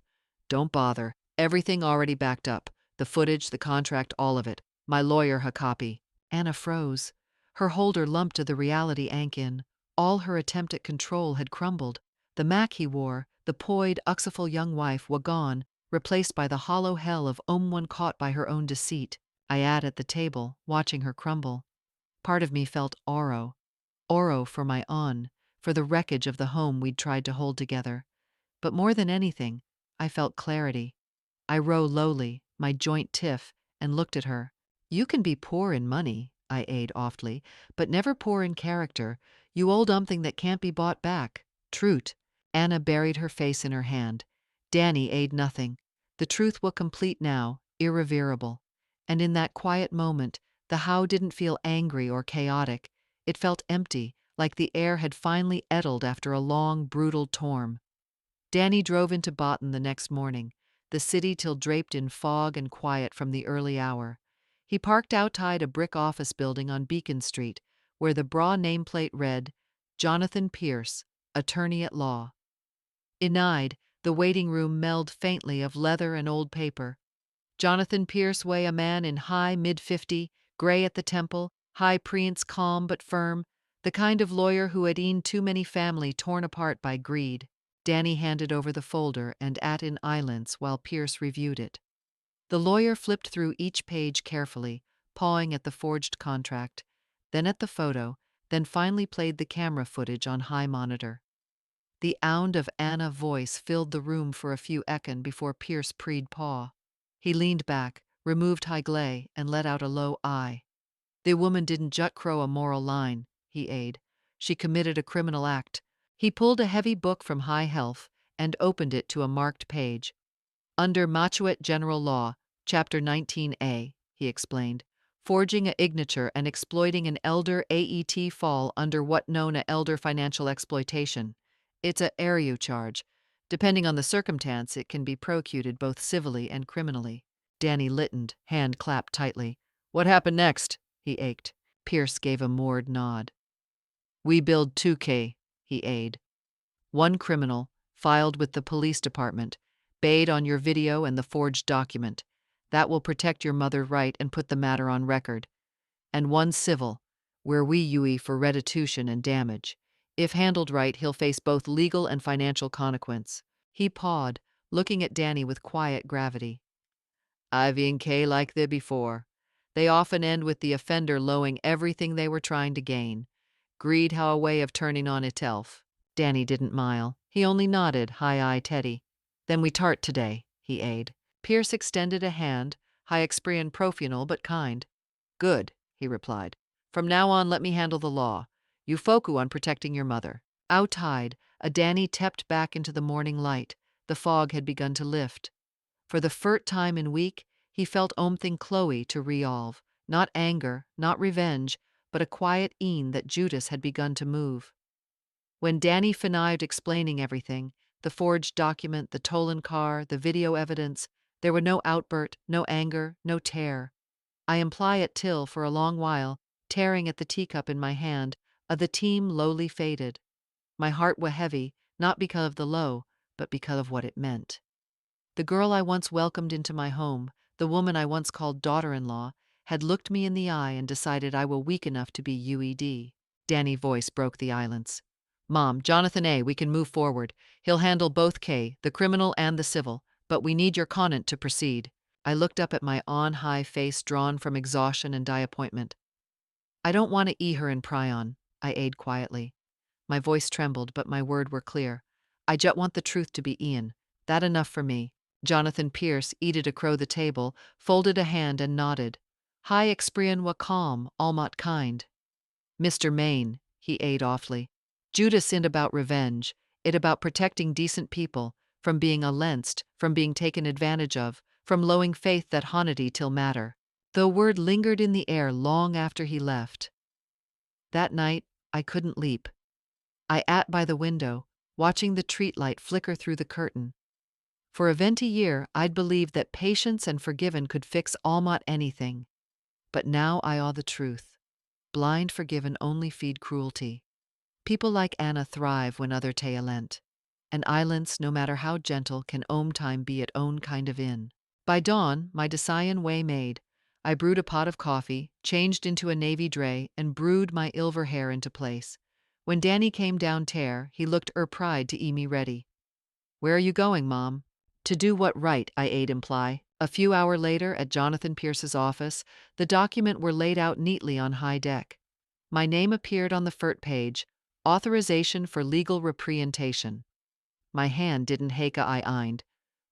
"Don't bother. Everything already backed up. The footage, the contract, all of it. My lawyer ha copy." Anna froze. Her holder lumped to the reality ank in. All her attempt at control had crumbled. The Mac he wore, the poised, uxaful young wife, was gone, replaced by the hollow hell of one caught by her own deceit. I sat at the table, watching her crumble. Part of me felt Oro for my own, for the wreckage of the home we'd tried to hold together. But more than anything, I felt clarity. I rose lowly, my joint tiff, and looked at her. "You can be poor in money," I aid oftly, "but never poor in character. You old something that can't be bought back. Truth." Anna buried her face in her hand. Danny aid nothing. The truth was complete now, irreversible. And in that quiet moment, the how didn't feel angry or chaotic. It felt empty, like the air had finally settled after a long, brutal storm. Danny drove into Botan the next morning, the city till draped in fog and quiet from the early hour. He parked outside a brick office building on Beacon Street, where the braw nameplate read, "Jonathan Pierce, Attorney at Law." Inside, the waiting room mellowed faintly of leather and old paper. Jonathan Pierce way a man in high mid-50, gray at the temple, high preence calm but firm, the kind of lawyer who had seen too many family torn apart by greed. Danny handed over the folder and sat in silence while Pierce reviewed it. The lawyer flipped through each page carefully, pawing at the forged contract, then at the photo, then finally played the camera footage on high monitor. The sound of Anna's voice filled the room for a few seconds before Pierce preed paw. He leaned back, removed high glare, and let out a low "I." "The woman didn't just crow a moral line," he aided. "She committed a criminal act." He pulled a heavy book from high shelf and opened it to a marked page. "Under Machouette General Law, Chapter 19A," he explained, "forging a signature and exploiting an elder AET fall under what known a elder financial exploitation. It's a area charge. Depending on the circumstance, it can be prosecuted both civilly and criminally." Danny listened, hand clapped tightly. "What happened next?" he ached. Pierce gave a moored nod. "We build 2K, he aided. One criminal, filed with the police department, based on your video and the forged document. That will protect your mother's right and put the matter on record. And one civil, where we UE for restitution and damage. If handled right, he'll face both legal and financial consequence. He pawed, looking at Danny with quiet gravity. Ivy and Kay like they before. They often end with the offender lowing everything they were trying to gain. Greed how a way of turning on itself. Danny didn't mile. He only nodded, high-eye Teddy. Then we tart today, he aid. Pierce extended a hand, high exprian profunal but kind. Good, he replied. From now on let me handle the law. You focu on protecting your mother. Outside, a Danny tepped back into the morning light. The fog had begun to lift. For the first time in week, he felt omthing Chloe to resolve. Not anger, not revenge, but a quiet een that Judas had begun to move. When Danny finived explaining everything, the forged document, the stolen car, the video evidence, there were no outburst, no anger, no tear. I imply it till, for a long while, tearing at the teacup in my hand, the team lowly faded. My heart were heavy, not because of the low, but because of what it meant. The girl I once welcomed into my home, the woman I once called daughter-in-law, had looked me in the eye and decided I were weak enough to be UED. Danny's voice broke the silence. Mom, Jonathan A., we can move forward. He'll handle both K, the criminal and the civil, but we need your consent to proceed. I looked up at my on-high face drawn from exhaustion and disappointment. I don't want to her and pry on, I aid quietly. My voice trembled, but my words were clear. I just want the truth to be Ian. That enough for me. Jonathan Pierce eated across the table, folded a hand and nodded. High exprian wa calm, almot kind. Mr. Maine, he aid awfully. Judas in about revenge, it about protecting decent people, from being allenced, from being taken advantage of, from lowing faith that honety till matter. Though word lingered in the air long after he left. That night, I couldn't leap. I at by the window, watching the street light flicker through the curtain. For a 20 year, I'd believed that patience and forgiven could fix almost anything. But now I awe the truth. Blind forgiven only feed cruelty. People like Anna thrive when other talent. And islands, no matter how gentle, can time be its own kind of inn. By dawn, my decian way made. I brewed a pot of coffee, changed into a navy dray, and brewed my ilver hair into place. When Danny came down he looked pride to me ready. Where are you going, Mom? To do what right, I aid imply. A few hours later, at Jonathan Pierce's office, the document were laid out neatly on high deck. My name appeared on the first page, authorization for legal representation. My hand didn't hake I eind.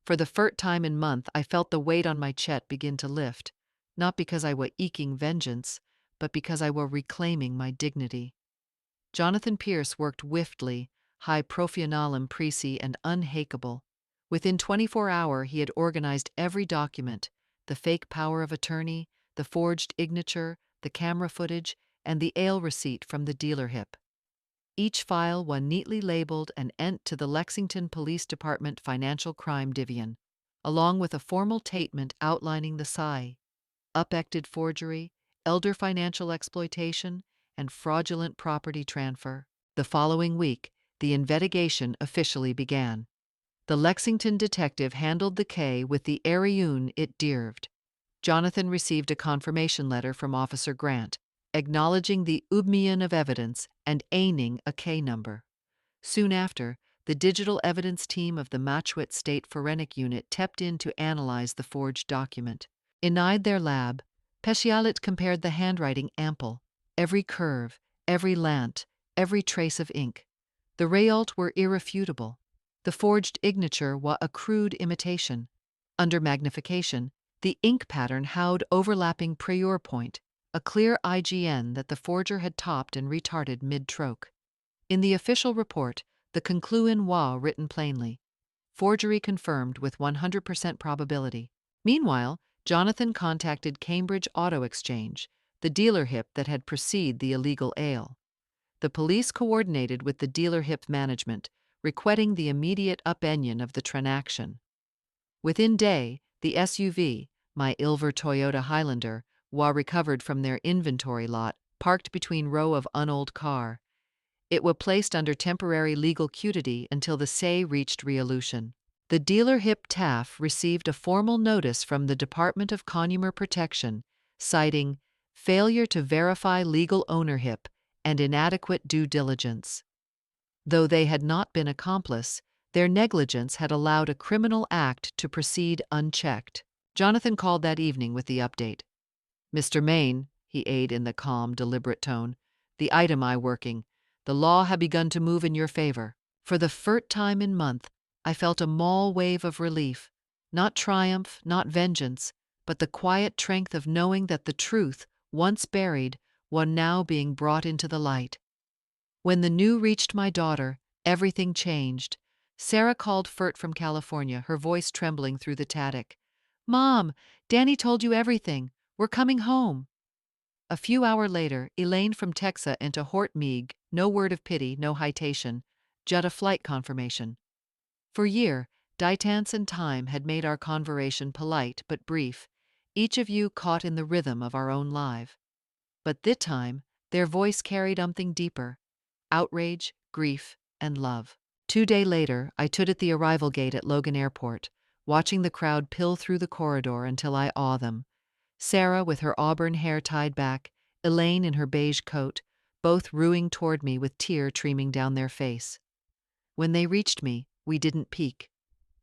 For the first time in month, I felt the weight on my chest begin to lift, not because I were eking vengeance, but because I were reclaiming my dignity. Jonathan Pierce worked swiftly, high professionalem preci and unhakeable. Within 24 hours, he had organized every document, the fake power of attorney, the forged signature, the camera footage, and the ale receipt from the dealer hip. Each file was neatly labeled and sent to the Lexington Police Department Financial Crime Division, along with a formal statement outlining the upacted forgery, elder financial exploitation, and fraudulent property transfer. The following week, the investigation officially began. The Lexington detective handled the case with the ariune it deserved. Jonathan received a confirmation letter from Officer Grant, acknowledging the ubmian of evidence and aiming a K number. Soon after, the digital evidence team of the Matchwit State Forensic Unit stepped in to analyze the forged document. Inside their lab, Pescialit compared the handwriting ample, every curve, every lant, every trace of ink. The result were irrefutable. The forged signature was a crude imitation. Under magnification, the ink pattern howed overlapping prior point, a clear IGN that the forger had topped and retarded mid-troke. In the official report, the conclusion was written plainly. Forgery confirmed with 100% probability. Meanwhile, Jonathan contacted Cambridge Auto Exchange, the dealer hip that had preceded the illegal ale. The police coordinated with the dealer hip management, requesting the immediate upending of the transaction. Within day, the SUV, my Ilver Toyota Highlander, was recovered from their inventory lot, parked between row of unold car. It was placed under temporary legal custody until the say reached resolution. The dealer hip TAF received a formal notice from the Department of Consumer Protection, citing failure to verify legal ownership and inadequate due diligence. Though they had not been accomplice, their negligence had allowed a criminal act to proceed unchecked. Jonathan called that evening with the update. "Mr. Maine," he aided in the calm, deliberate tone, "the item I working. The law ha begun to move in your favor." For the first time in month, I felt a small wave of relief. Not triumph, not vengeance, but the quiet strength of knowing that the truth, once buried, was now being brought into the light. When the news reached my daughter, everything changed. Sarah called Fert from California, her voice trembling through the attic. "Mom, Danny told you everything. We're coming home." A few hours later, Elaine from Texas into Hort Meeg, no word of pity, no citation, just a flight confirmation. For year, distance and time had made our conversation polite but brief, each of you caught in the rhythm of our own life. But this time, their voice carried something deeper: outrage, grief, and love. 2 days later, I stood at the arrival gate at Logan Airport, watching the crowd pill through the corridor until I awed them. Sarah with her auburn hair tied back, Elaine in her beige coat, both ruing toward me with tear streaming down their face. When they reached me, we didn't peek.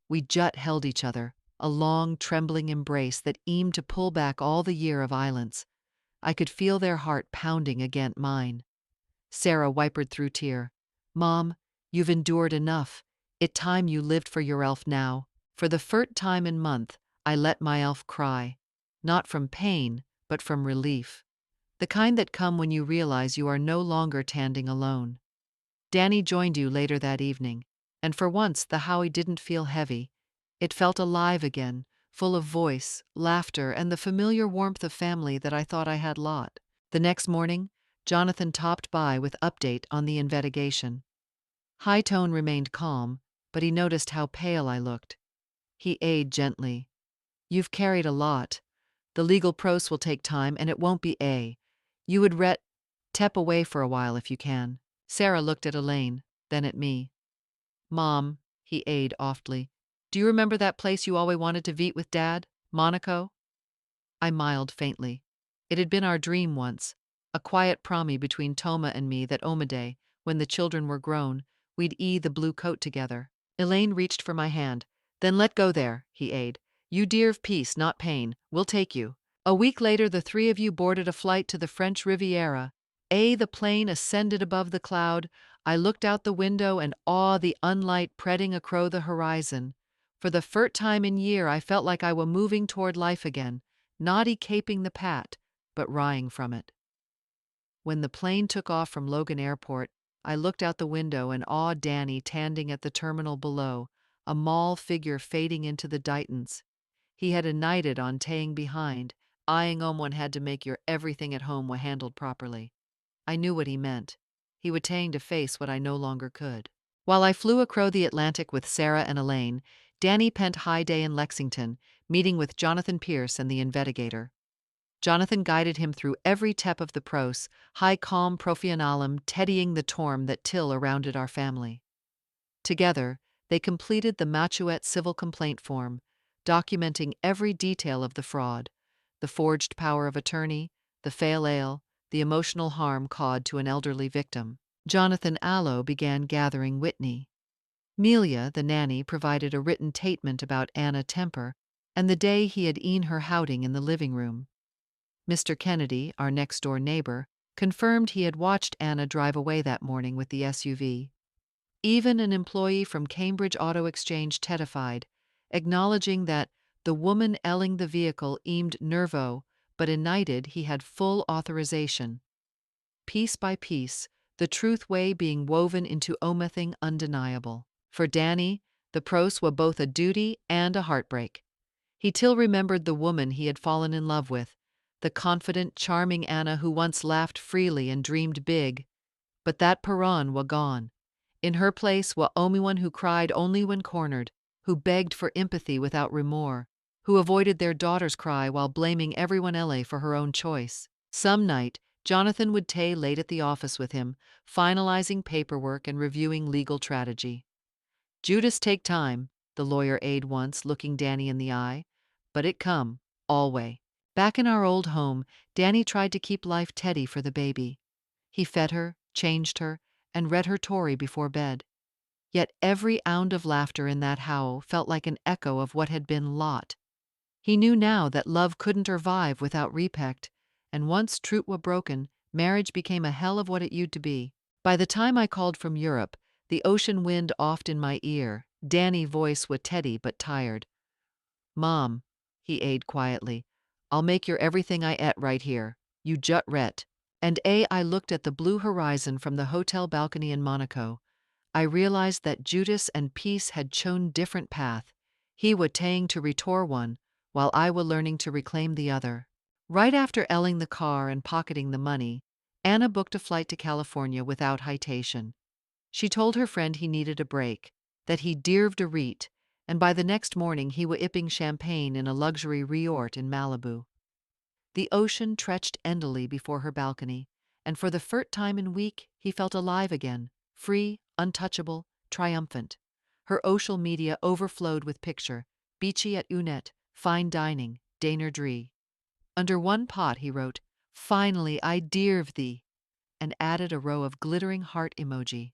We just held each other, a long, trembling embrace that aimed to pull back all the year of violence. I could feel their heart pounding against mine. Sarah whimpered through tear. "Mom, you've endured enough. It time you lived for your elf now." For the first time in month, I let my elf cry. Not from pain, but from relief. The kind that come when you realize you are no longer standing alone. Danny joined you later that evening, and for once the Howie didn't feel heavy. It felt alive again, full of voice, laughter, and the familiar warmth of family that I thought I had lot. The next morning, Jonathan topped by with update on the investigation. High tone remained calm, but he noticed how pale I looked. He aided gently. "You've carried a lot. The legal process will take time, and it won't be a. You would step away for a while if you can." Sarah looked at Elaine, then at me. "Mom," he aided oftly, "do you remember that place you always wanted to visit with Dad? Monaco?" I miled faintly. It had been our dream once, a quiet promise between Toma and me that Omeday, when the children were grown, we'd the blue coat together. Elaine reached for my hand. "Then let go there," he aided. "You dear of peace, not pain. We'll take you." A week later, the three of you boarded a flight to the French Riviera. The plane ascended above the cloud. I looked out the window and awed the unlight spreading across the horizon. For the first time in year, I felt like I were moving toward life again, not escaping the pat, but rying from it. When the plane took off from Logan Airport, I looked out the window and awed Danny standing at the terminal below, a mall figure fading into the distance. He had ignited on staying behind, eyeing one had to make your everything at home were handled properly. I knew what he meant. He would tang to face what I no longer could. While I flew across the Atlantic with Sarah and Elaine, Danny spent high day in Lexington, meeting with Jonathan Pierce and the investigator. Jonathan guided him through every step of the pros, high calm professionalism teddying the storm that till surrounded our family. Together, they completed the Machuette civil complaint form, documenting every detail of the fraud, the forged power of attorney, the fail ale, the emotional harm caused to an elderly victim. Jonathan Allo began gathering Whitney. Melia, the nanny, provided a written statement about Anna Temper and the day he had her houting in the living room. Mr. Kennedy, our next-door neighbor, confirmed he had watched Anna drive away that morning with the SUV. Even an employee from Cambridge Auto Exchange testified, acknowledging that the woman elling the vehicle aimed nervo, but ignited he had full authorization. Piece by piece, the truth way being woven into omething undeniable. For Danny, the pros were both a duty and a heartbreak. He till remembered the woman he had fallen in love with, the confident, charming Anna who once laughed freely and dreamed big. But that Perron were gone. In her place were one who cried only when cornered, who begged for empathy without remorse, who avoided their daughter's cry while blaming everyone else for her own choice. Some night, Jonathan would stay late at the office with him, finalizing paperwork and reviewing legal strategy. "Judas take time," the lawyer aide once, looking Danny in the eye, "but it come, alway." Back in our old home, Danny tried to keep life steady for the baby. He fed her, changed her, and read her Tory before bed. Yet every ound of laughter in that howl felt like an echo of what had been Lot. He knew now that love couldn't survive without respect, and once truth were broken, marriage became a hell of what it used to be. By the time I called from Europe, the ocean wind oft in my ear, Danny's voice was steady but tired. Mom, he aid quietly, I'll make your everything I et right here. You jut ret. And I looked at the blue horizon from the hotel balcony in Monaco. I realized that Judas and Peace had chosen different path. He was taying to restore one, while I was learning to reclaim the other. Right after elling the car and pocketing the money, Anna booked a flight to California without hesitation. She told her friend he needed a break, that he deserved a reet, and by the next morning he was ipping champagne in a luxury resort in Malibu. The ocean stretched endlessly before her balcony, and for the first time in week he felt alive again, free, untouchable, triumphant. Her social media overflowed with picture, beachy at Unet, fine dining, daner dree. Under one pot he wrote, "Finally I dearve thee," and added a row of glittering heart emoji.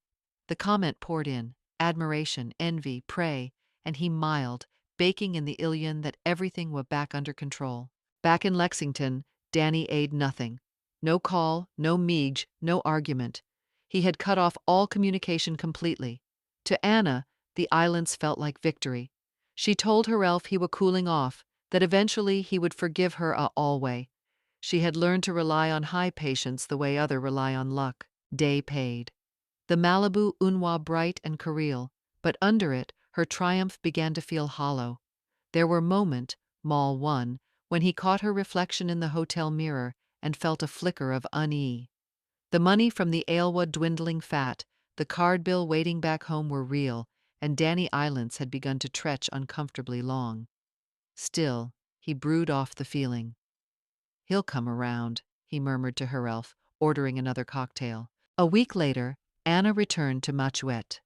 The comment poured in, admiration, envy, prey, and he miled, baking in the illusion that everything was back under control. Back in Lexington, Danny aid nothing. No call, no meege, no argument. He had cut off all communication completely. To Anna, the islands felt like victory. She told her elf he was cooling off, that eventually he would forgive her alway. She had learned to rely on high patience the way other rely on luck. Day paid. The Malibu unwa bright and surreal, but under it, her triumph began to feel hollow. There were moments, Mall 1, when he caught her reflection in the hotel mirror and felt a flicker of unease. The money from the ale was dwindling fat, the card bill waiting back home were real, and Danny Islands had begun to stretch uncomfortably long. Still, he brewed off the feeling. He'll come around, he murmured to her elf, ordering another cocktail. A week later, Anna returned to Machuette.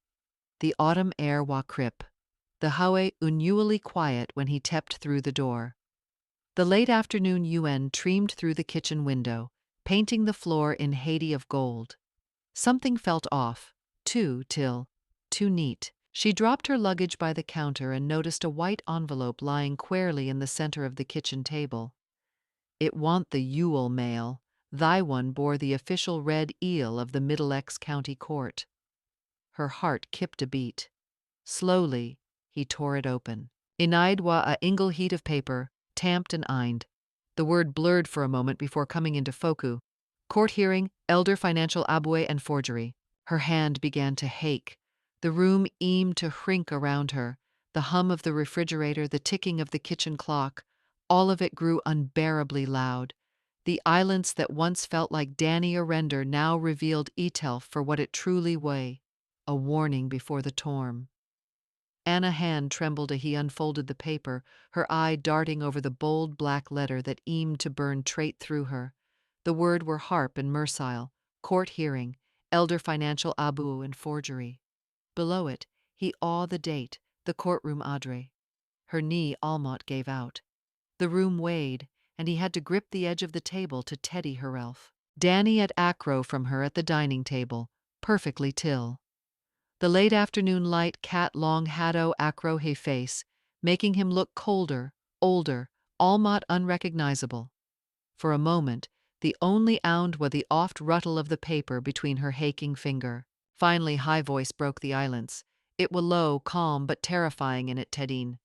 The autumn air was crisp. The Haue unusually quiet when he stepped through the door. The late afternoon UN streamed through the kitchen window, painting the floor in Haiti of gold. Something felt off, too neat. She dropped her luggage by the counter and noticed a white envelope lying queerly in the center of the kitchen table. It wa'n't the Ewell mail. Thy one bore the official red eel of the Middlesex County Court. Her heart kipped a beat. Slowly, he tore it open. Inide wa a ingle heat of paper, tamped and eined. The word blurred for a moment before coming into focus. Court hearing, elder financial abue and forgery. Her hand began to ache. The room seemed to shrink around her. The hum of the refrigerator, the ticking of the kitchen clock, all of it grew unbearably loud. The islands that once felt like Danny Arender now revealed Etelf for what it truly was, a warning before the storm. Anna's hand trembled as he unfolded the paper, her eye darting over the bold black letter that seemed to burn straight through her. The words were harp and mercile, court hearing, elder financial abu and forgery. Below it, he awed the date, the courtroom address. Her knee almost gave out. The room weighed, and he had to grip the edge of the table to steady her elf. Danny at acro from her at the dining table, perfectly till. The late afternoon light cat long haddo acro he face, making him look colder, older, almost unrecognizable. For a moment, the only sound was the oft rustle of the paper between her aching finger. Finally, high voice broke the silence. It was low, calm, but terrifying in it, Teddine.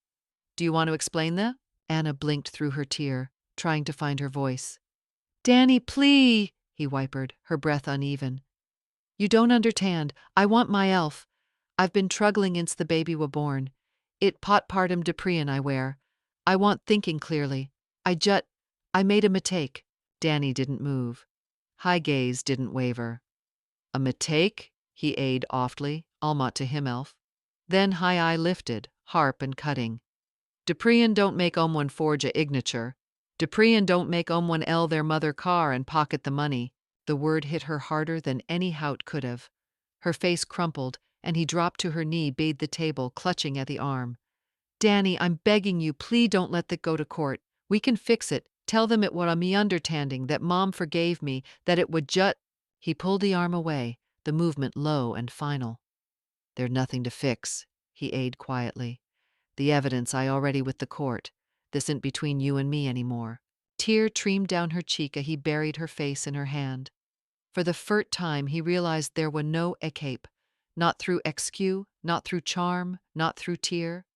Do you want to explain that? Anna blinked through her tear, trying to find her voice. Danny, please, he whimpered, her breath uneven. You don't understand. I want my elf. I've been struggling since the baby were born. It potpartum deprian I wear. I want thinking clearly. I made a mistake. Danny didn't move. High gaze didn't waver. A mistake? He aid oftly, almost to himself. Then high eye lifted, harp and cutting. Deprian don't make one forge a ignature. Deprian don't make one ell their mother car and pocket the money. The word hit her harder than any hout could have. Her face crumpled, and he dropped to her knee, bade the table, clutching at the arm. Danny, I'm begging you, please don't let that go to court. We can fix it. Tell them it was a misunderstanding, that Mom forgave me, that it would He pulled the arm away, the movement low and final. "There's nothing to fix," he aided quietly. "The evidence I already with the court. This isn't between you and me anymore." Tear streamed down her cheek as he buried her face in her hand. For the first time he realized there were no escape, not through excuse, not through charm, not through tear.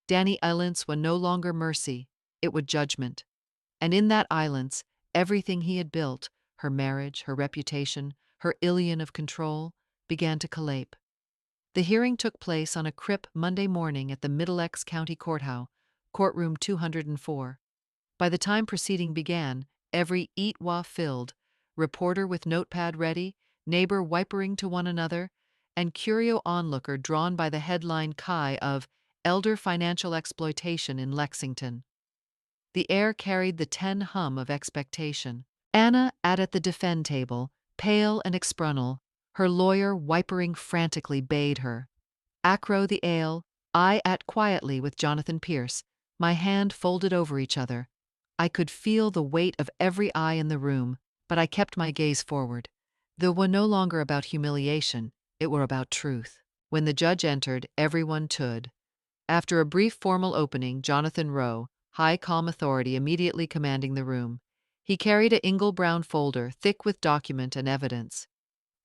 Danny Islands were no longer mercy, it was judgment. And in that islands, everything he had built, her marriage, her reputation, her illusion of control, began to collapse. The hearing took place on a crisp Monday morning at the Middlesex County Courthouse, courtroom 204. By the time proceeding began, every eat was filled, reporter with notepad ready, neighbor whispering to one another, and curio onlooker drawn by the headline Kai of Elder Financial Exploitation in Lexington. The air carried the hum of expectation. Anna at the defend table, pale and exprunal, her lawyer whispering frantically bade her. Accro the ale, I at quietly with Jonathan Pierce, my hand folded over each other. I could feel the weight of every eye in the room, but I kept my gaze forward. Though were no longer about humiliation, it were about truth. When the judge entered, everyone stood. After a brief formal opening, Jonathan Rowe, high calm authority immediately commanding the room. He carried a ingle brown folder, thick with document and evidence.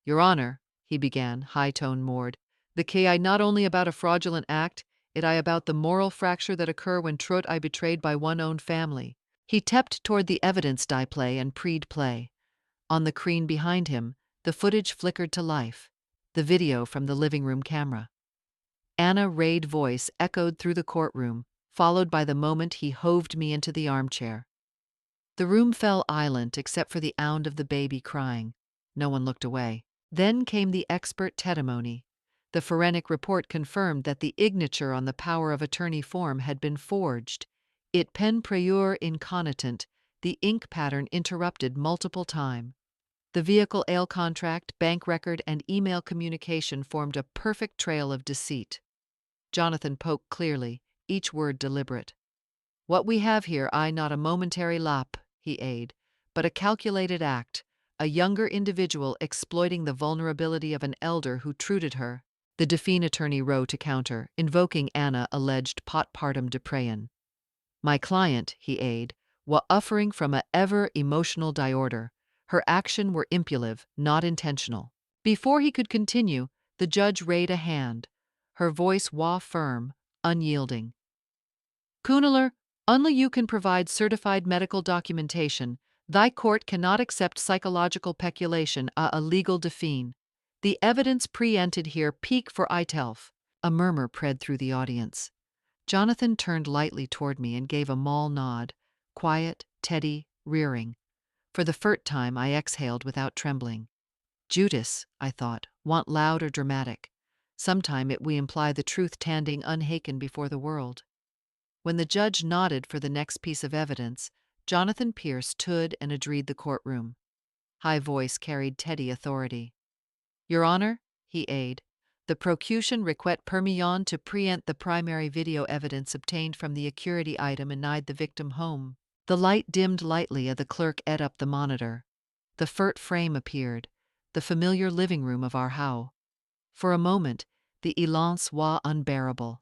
"Your Honor," he began, high-tone moored, "the case I not only about a fraudulent act, it I about the moral fracture that occur when trut I betrayed by one own family." He stepped toward the evidence display and preed play. On the screen behind him, the footage flickered to life, the video from the living room camera. Anna Raid voice echoed through the courtroom, followed by the moment he hoved me into the armchair. The room fell silent except for the sound of the baby crying. No one looked away. Then came the expert testimony. The forensic report confirmed that the signature on the power of attorney form had been forged. It pen prior incognitant, the ink pattern interrupted multiple times. The vehicle ale contract, bank record, and email communication formed a perfect trail of deceit. Jonathan spoke clearly, each word deliberate. "What we have here I not a momentary lap," he aided, "but a calculated act, a younger individual exploiting the vulnerability of an elder who treated her." The defense attorney rose to counter, invoking Anna alleged postpartum depression. "My client," he aided, "was suffering from a ever emotional disorder. Her action were impulsive, not intentional." Before he could continue, the judge raised a hand. Her voice was firm, unyielding. "Kuhnler, only you can provide certified medical documentation. Thy court cannot accept psychological speculation a legal defense. The evidence presented here peak for itelf." A murmur spread through the audience. Jonathan turned lightly toward me and gave a small nod, quiet, steady, rearing. For the first time I exhaled without trembling. Judas, I thought, want loud or dramatic. Sometime it we imply the truth standing unhaken before the world. When the judge nodded for the next piece of evidence, Jonathan Pierce stood and addressed the courtroom. High voice carried steady authority. "Your Honor," he aided, "the prosecution request permission to present the primary video evidence obtained from the security item inside the victim home." The light dimmed lightly as the clerk ate up the monitor. The first frame appeared, the familiar living room of our house. For a moment, the silence was unbearable.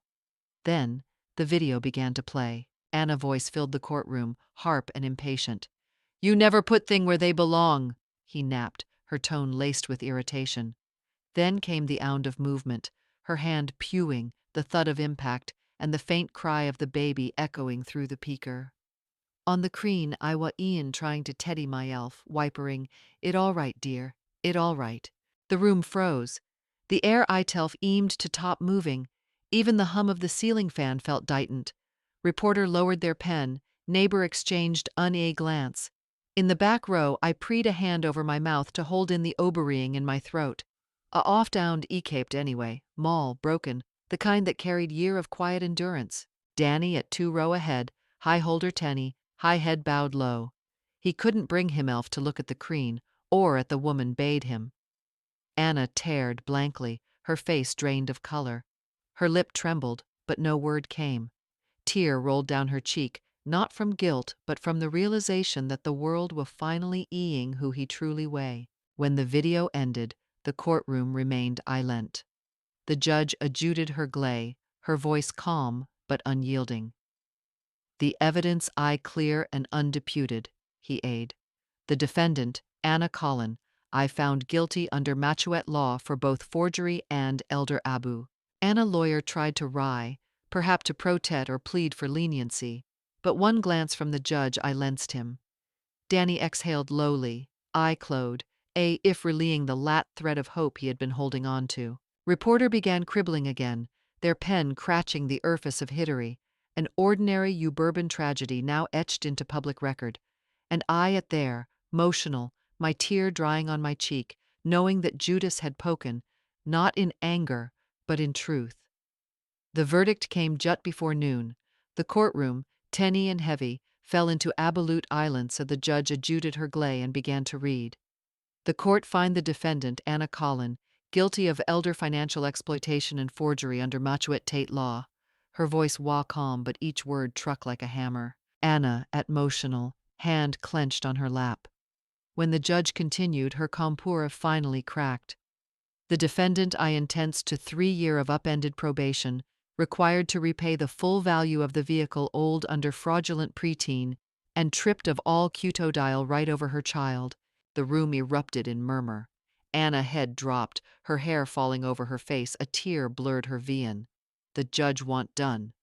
Then, the video began to play. Anna's voice filled the courtroom, sharp and impatient. "You never put things where they belong," he napped, her tone laced with irritation. Then came the sound of movement, her hand pewing, the thud of impact, and the faint cry of the baby echoing through the speaker. On the screen, I was Ian trying to steady my elf, whispering, "It all right, dear, it all right." The room froze. The air itelf aimed to top moving. Even the hum of the ceiling fan felt dightened. Reporter lowered their pen, neighbor exchanged a glance. In the back row, I preed a hand over my mouth to hold in the oberring in my throat. A oft-ound e-caped anyway, maul, broken, the kind that carried year of quiet endurance. Danny at 2 row ahead, high holder tenny, high head bowed low. He couldn't bring himself to look at the screen, or at the woman bade him. Anna stared blankly, her face drained of color. Her lip trembled, but no word came. Tear rolled down her cheek, not from guilt, but from the realization that the world was finally seeing who he truly was. When the video ended, The courtroom remained silent. The judge adjudicated her glay, her voice calm but unyielding. The evidence I clear and undisputed, he aid. The defendant, Anna Collin, I found guilty under Machuet law for both forgery and elder abu. Anna lawyer tried to wry, perhaps to protest or plead for leniency, but one glance from the judge I lensed him. Danny exhaled lowly, eye closed, if relaying the lat thread of hope he had been holding on to. Reporter began cribbling again, their pen cratching the surface of history, an ordinary suburban tragedy now etched into public record. And I at there, motional, my tear drying on my cheek, knowing that Judas had spoken, not in anger, but in truth. The verdict came just before noon. The courtroom, tenny and heavy, fell into absolute silence as the judge adjudicated her glay and began to read. The court find the defendant, Anna Collin, guilty of elder financial exploitation and forgery under Machuet Tate law. Her voice was calm, but each word struck like a hammer. Anna, at motional, hand clenched on her lap. When the judge continued, her composure finally cracked. The defendant I sentenced to 3 years of upended probation, required to repay the full value of the vehicle owned under fraudulent preteen, and tripped of all custodial right over her child. The room erupted in murmur. Anna's head dropped, her hair falling over her face, a tear blurred her vision. The judge want done.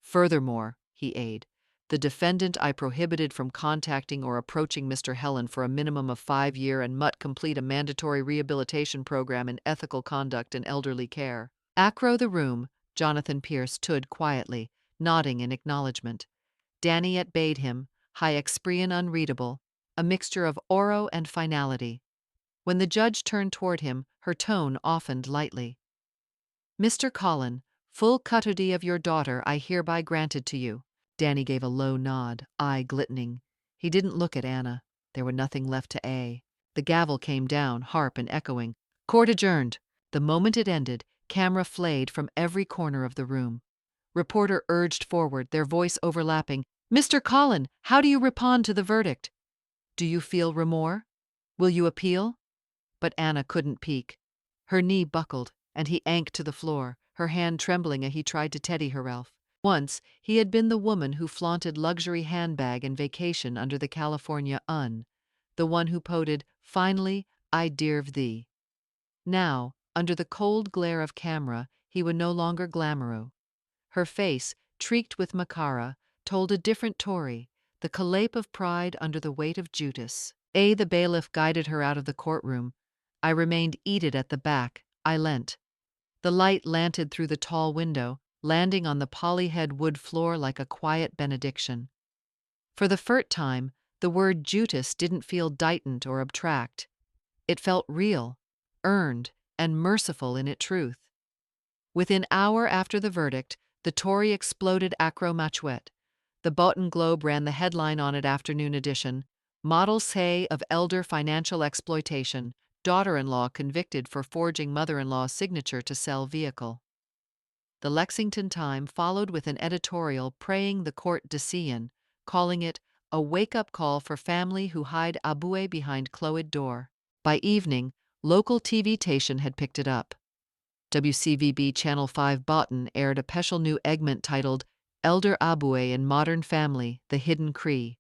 Furthermore, he aid, the defendant I prohibited from contacting or approaching Mr. Helen for a minimum of 5 years and must complete a mandatory rehabilitation program in ethical conduct and elderly care. Across the room, Jonathan Pierce stood quietly, nodding in acknowledgement. Danny at bade him, high expression unreadable, a mixture of oro and finality. When the judge turned toward him, her tone softened lightly. Mr. Collin, full custody of your daughter I hereby granted to you. Danny gave a low nod, eye glistening. He didn't look at Anna. There was nothing left to say. The gavel came down, harp and echoing. Court adjourned. The moment it ended, camera flayed from every corner of the room. Reporter urged forward, their voice overlapping. Mr. Collin, how do you respond to the verdict? Do you feel remorse? Will you appeal? But Anna couldn't peek. Her knee buckled, and he anked to the floor, her hand trembling as he tried to steady herself. Once, he had been the woman who flaunted luxury handbag and vacation under the California sun, the one who poted, "Finally, I deserve thee." Now, under the cold glare of camera, he was no longer glamorous. Her face, streaked with macara, told a different story, the collapse of pride under the weight of Judas. The bailiff guided her out of the courtroom. I remained seated at the back, I leant. The light landed through the tall window, landing on the polyhead wood floor like a quiet benediction. For the first time, the word Judas didn't feel distant or abstract. It felt real, earned, and merciful in its truth. Within an hour after the verdict, the Tory exploded acro Machuet. The Boston Globe ran the headline on it afternoon edition. Models say of elder financial exploitation, daughter-in-law convicted for forging mother-in-law's signature to sell vehicle. The Lexington Times followed with an editorial praising the court decision, calling it a wake-up call for family who hide abue behind closed door. By evening, local TV station had picked it up. WCVB Channel 5 Boston aired a special new segment titled Elder Abue in Modern Family, The Hidden Cree.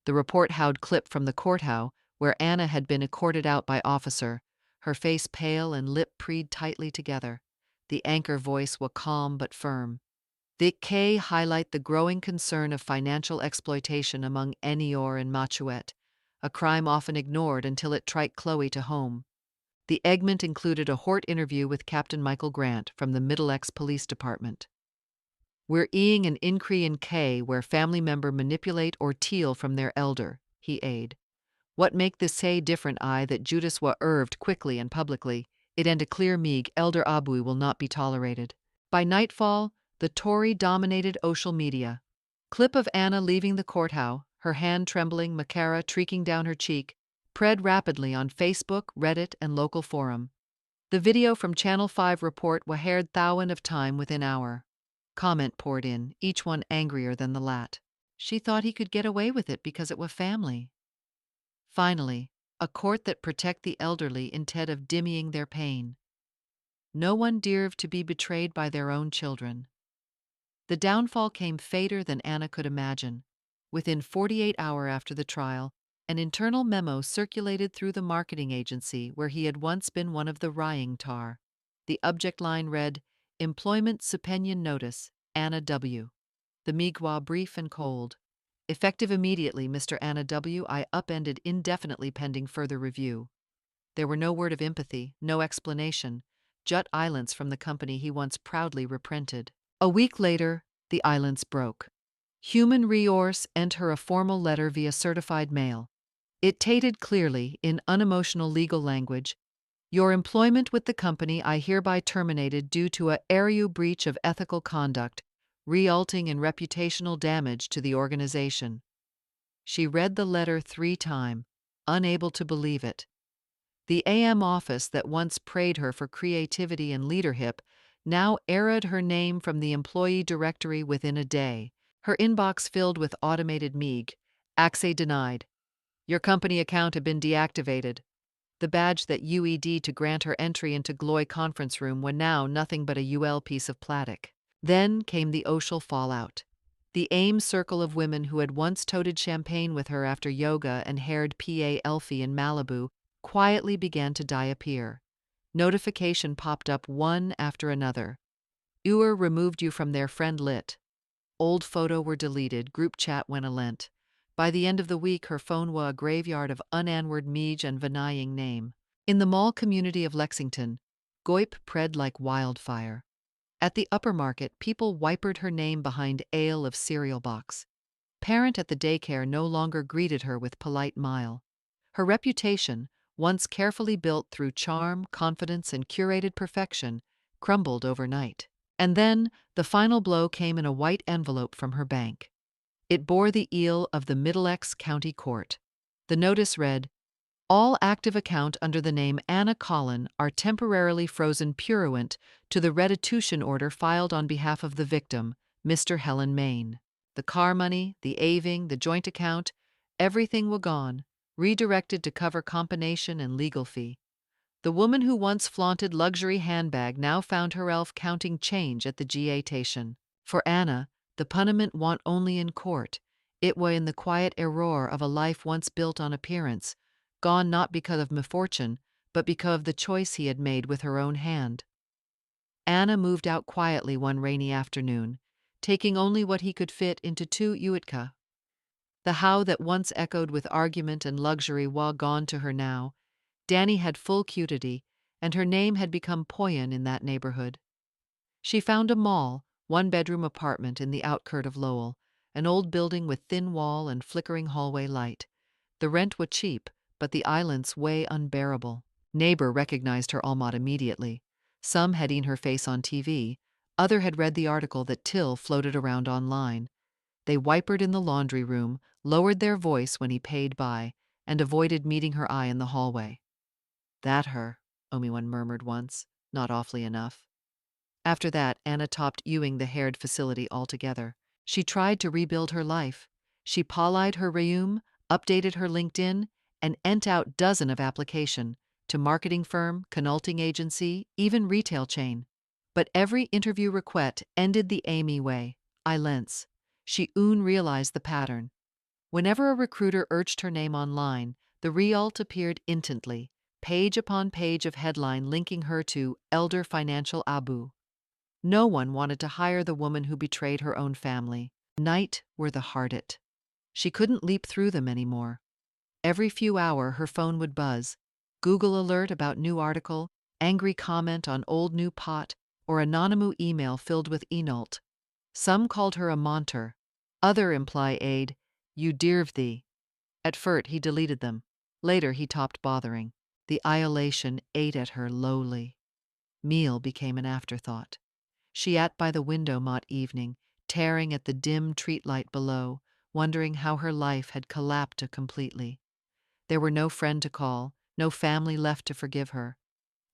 The report howled clip from the courthouse, where Anna had been escorted out by officer, her face pale and lip pressed tightly together. The anchor voice was calm but firm. The K highlight the growing concern of financial exploitation among Enior and Machuet, a crime often ignored until it trite Chloe to home. The segment included a Hort interview with Captain Michael Grant from the Middlesex Police Department. We're eing an incree in K where family member manipulate or steal from their elder, he aid. What make this say different I that Judas wa erved quickly and publicly, it and a clear meag elder abui will not be tolerated. By nightfall, the Tory-dominated social media. Clip of Anna leaving the courthouse, her hand trembling, macara streaking down her cheek, spread rapidly on Facebook, Reddit, and local forum. The video from Channel 5 report was heard thousands of time within hour. Comment poured in, each one angrier than the lat. She thought he could get away with it because it was family. Finally, a court that protect the elderly instead of dimming their pain. No one deserved to be betrayed by their own children. The downfall came fater than Anna could imagine. Within 48 hours after the trial, an internal memo circulated through the marketing agency where he had once been one of the rying tar. The subject line read, Employment Supinion Notice, Anna W. The Mi'kmaq brief and cold. Effective immediately, Mr. Anna W. I upended indefinitely pending further review. There were no word of empathy, no explanation, just silence from the company he once proudly reprinted. A week later, the silence broke. Human Resource sent her a formal letter via certified mail. It stated clearly, in unemotional legal language, your employment with the company I hereby terminated due to a area breach of ethical conduct, resulting in reputational damage to the organization. She read the letter 3 times, unable to believe it. The AM office that once praised her for creativity and leadership now erased her name from the employee directory within a day. Her inbox filled with automated MEG. Access denied. Your company account had been deactivated. The badge that UED to grant her entry into Gloy conference room was now nothing but a UL piece of plastic. Then came the social fallout. The AIM circle of women who had once toted champagne with her after yoga and haired PA Elfie in Malibu quietly began to disappear. Notification popped up one after another. Ewer removed you from their friend lit. Old photo were deleted, group chat went alent. By the end of the week, her phone was a graveyard of unanswered message and denying name. In the mall community of Lexington, goip spread like wildfire. At the upper market, people wiped her name behind aisle of cereal box. Parent at the daycare no longer greeted her with polite smile. Her reputation, once carefully built through charm, confidence, and curated perfection, crumbled overnight. And then, the final blow came in a white envelope from her bank. It bore the seal of the Middlesex County Court. The notice read, all active account under the name Anna Collin are temporarily frozen pursuant to the restitution order filed on behalf of the victim, Mr. Helen Main. The car money, the aving, the joint account, everything was gone, redirected to cover combination and legal fee. The woman who once flaunted luxury handbag now found herself counting change at the GA station. For Anna, the punishment wa'n't only in court, it was in the quiet error of a life once built on appearance, gone not because of misfortune, but because of the choice he had made with her own hand. Anna moved out quietly one rainy afternoon, taking only what he could fit into 2 Uitka. The how that once echoed with argument and luxury was gone to her now. Danny had full cutity, and her name had become poignant in that neighborhood. She found a mall, 1-bedroom apartment in the outskirt of Lowell, an old building with thin wall and flickering hallway light. The rent was cheap, but the island's way unbearable. Neighbor recognized her almost immediately. Some had seen her face on TV, other had read the article that Till floated around online. They whipered in the laundry room, lowered their voice when he paid by, and avoided meeting her eye in the hallway. That her, Omiwan murmured once, not awfully enough. After that, Anna stopped using the haired facility altogether. She tried to rebuild her life. She polished her resume, updated her LinkedIn, and sent out dozens of applications to marketing firm, consulting agency, even retail chain. But every interview request ended the Amy way, silence. She realized the pattern. Whenever a recruiter urged her name online, the result appeared instantly, page upon page of headline linking her to Elder Financial Abu. No one wanted to hire the woman who betrayed her own family. Night were the hardest. She couldn't leap through them anymore. Every few hours her phone would buzz. Google alert about new article, angry comment on old new pot, or anonymous email filled with enult. Some called her a monter. Other imply aid, you dearve thee. At first he deleted them. Later he stopped bothering. The isolation ate at her lowly. Meal became an afterthought. She sat by the window mot evening, tearing at the dim streetlight below, wondering how her life had collapsed completely. There were no friend to call, no family left to forgive her.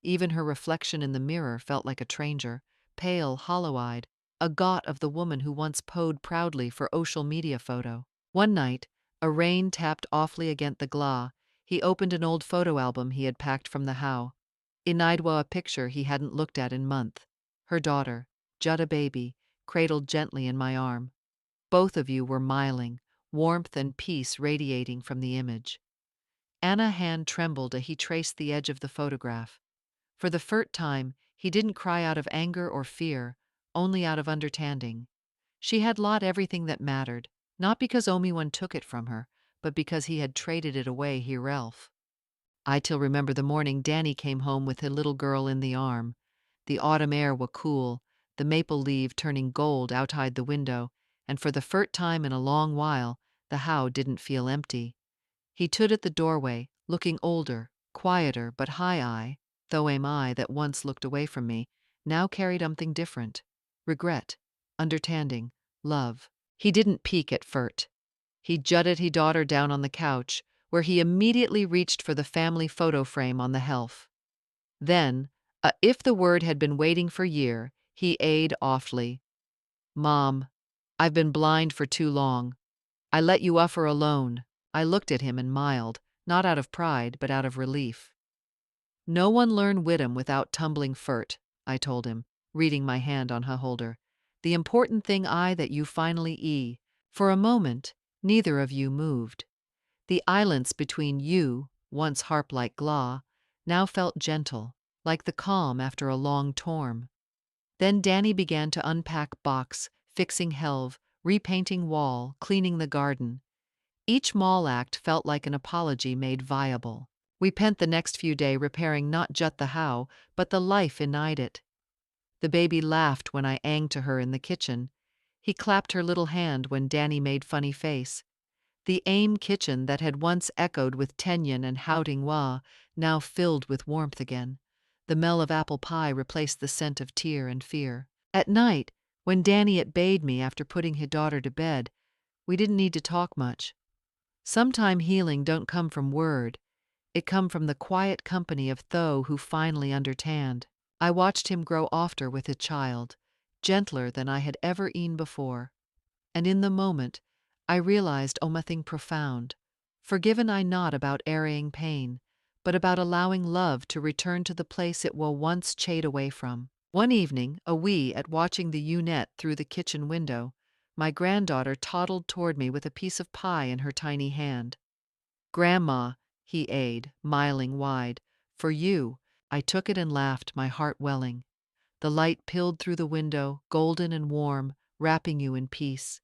Even her reflection in the mirror felt like a stranger, pale, hollow-eyed, a got of the woman who once posed proudly for social media photo. One night, a rain tapped awfully against the glass, He opened an old photo album he had packed from the how. Inaidwa, a picture he hadn't looked at in months. Her daughter, Jutta baby, cradled gently in my arm. Both of you were smiling, warmth and peace radiating from the image. Anna's hand trembled as he traced the edge of the photograph. For the first time, he didn't cry out of anger or fear, only out of understanding. She had lost everything that mattered, not because Omiwan took it from her, but because he had traded it away herself. I till remember the morning Danny came home with a little girl in the arm. The autumn air was cool, the maple leaf turning gold outside the window, and for the first time in a long while, the house didn't feel empty. He stood at the doorway, looking older, quieter, but high-eye, though I that once looked away from me, now carried something different. Regret, understanding, love. He didn't peek at first. He jutted his daughter down on the couch, where he immediately reached for the family photo frame on the shelf. Then, if the word had been waiting for year, he aid awfully. Mom, I've been blind for too long. I let you uffer alone. I looked at him and smiled, not out of pride, but out of relief. No one learn wisdom without tumbling first, I told him, reading my hand on her holder. The important thing that you finally. For a moment, neither of you moved. The islands between you, once harp-like glaw, now felt gentle, like the calm after a long storm. Then Danny began to unpack box, fixing helve, repainting wall, cleaning the garden. Each small act felt like an apology made viable. We spent the next few days repairing not just the how, but the life inside it. The baby laughed when I anged to her in the kitchen. He clapped her little hand when Danny made funny face. The AIM kitchen that had once echoed with Tenyon and houting wah, now filled with warmth again. The smell of apple pie replaced the scent of tear and fear. At night, when Danny bade me after putting his daughter to bed, we didn't need to talk much. Sometime healing don't come from word. It come from the quiet company of Tho who finally understand. I watched him grow ofter with his child, gentler than I had ever been before. And in the moment, I realized nothing profound. Forgiven I not about airing pain, but about allowing love to return to the place it was once chayed away from. One evening, a wee at watching the unit through the kitchen window, my granddaughter toddled toward me with a piece of pie in her tiny hand. Grandma, he aid, smiling wide. For you. I took it and laughed, my heart welling. The light pilled through the window, golden and warm, wrapping you in peace.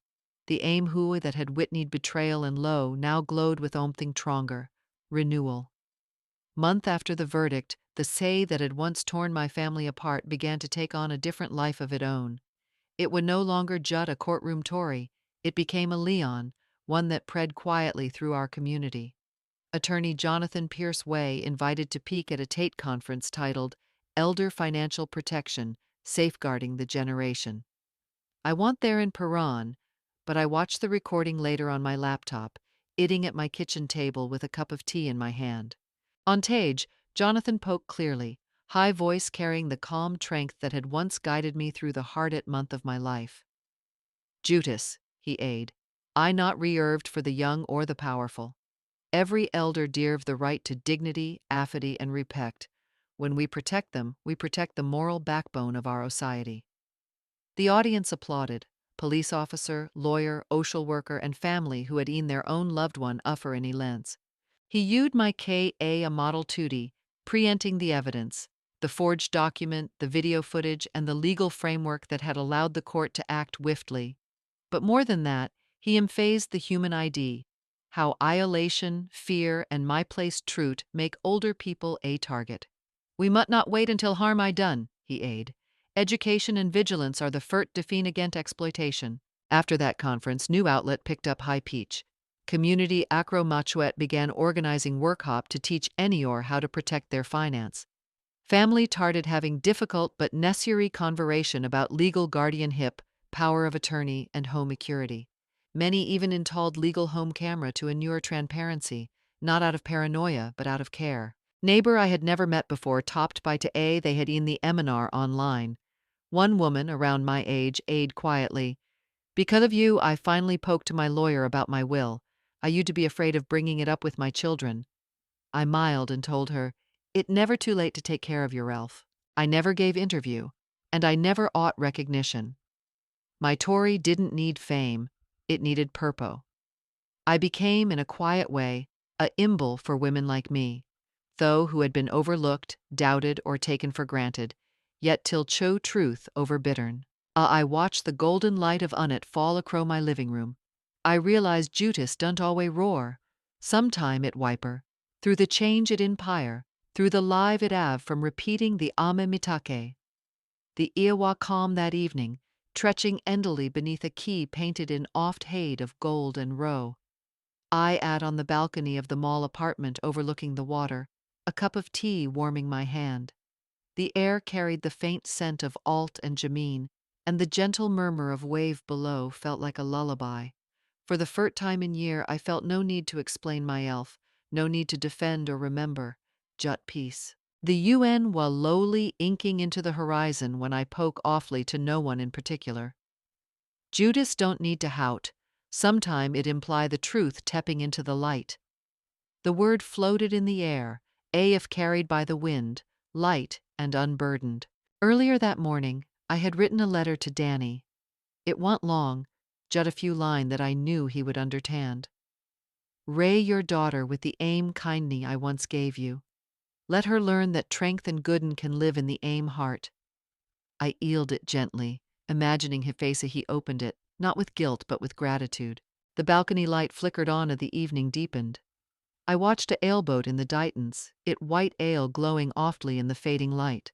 The aim hui that had witneyed betrayal and low now glowed with something stronger, renewal. Month after the verdict, the say that had once torn my family apart began to take on a different life of its own. It would no longer jut a courtroom Tory, it became a Leon, one that pred quietly through our community. Attorney Jonathan Pierce Way invited to speak at a Tate conference titled Elder Financial Protection, Safeguarding the Generation. I want there in Paran, but I watched the recording later on my laptop, eating at my kitchen table with a cup of tea in my hand. On stage, Jonathan spoke clearly, high voice carrying the calm strength that had once guided me through the hardest month of my life. Judas, he aid, I not reserved for the young or the powerful. Every elder deserve the right to dignity, affity, and respect. When we protect them, we protect the moral backbone of our society. The audience applauded. Police officer, lawyer, social worker, and family who had seen their own loved one uffer in lens. He used my K.A. a model tutti, preempting the evidence, the forged document, the video footage, and the legal framework that had allowed the court to act swiftly. But more than that, he emphasized the human ID, how isolation, fear, and my-placed truth make older people a target. We must not wait until harm I done, he aid. Education and vigilance are the first defense against exploitation. After that conference, new outlet picked up high peach. Community Acro Machuet began organizing workshop to teach Enior how to protect their finance. Family started having difficult but necessary conversation about legal guardianship, power of attorney, and home security. Many even installed legal home camera to ensure transparency, not out of paranoia but out of care. Neighbor I had never met before topped by to A they had seen the seminar online. One woman, around my age, aid quietly. Because of you, I finally poked to my lawyer about my will. I used to be afraid of bringing it up with my children. I miled and told her, "It never too late to take care of yourself. I never gave interview, and I never ought recognition. My Tory didn't need fame, it needed purpo. I became, in a quiet way, a imbal for women like me, though who had been overlooked, doubted, or taken for granted, yet till cho truth over bittern. I watched the golden light of unit fall across my living room. I realized Judas don't always roar. Sometime it wiper, through the change it inspire, through the live it have from repeating the Ame Mitake. The Iowa calm that evening, tretching endily beneath a key painted in oft hade of gold and roe. I at on the balcony of the mall apartment overlooking the water, a cup of tea warming my hand. The air carried the faint scent of alt and jameen, and the gentle murmur of wave below felt like a lullaby. For the first time in year I felt no need to explain my elf, no need to defend or remember, jut peace. The UN while lowly inking into the horizon when I poke awfully to no one in particular. Judas don't need to hout, sometime it imply the truth tepping into the light. The word floated in the air, if carried by the wind, light and unburdened. Earlier that morning, I had written a letter to Danny. It wa'n't long, just a few lines that I knew he would understand. Ray your daughter with the aim kindly I once gave you. Let her learn that strength and gooden can live in the aim heart. I eeled it gently, imagining his face as he opened it, not with guilt but with gratitude. The balcony light flickered on as the evening deepened. I watched a ailboat in the Ditons, it white ale glowing oftly in the fading light.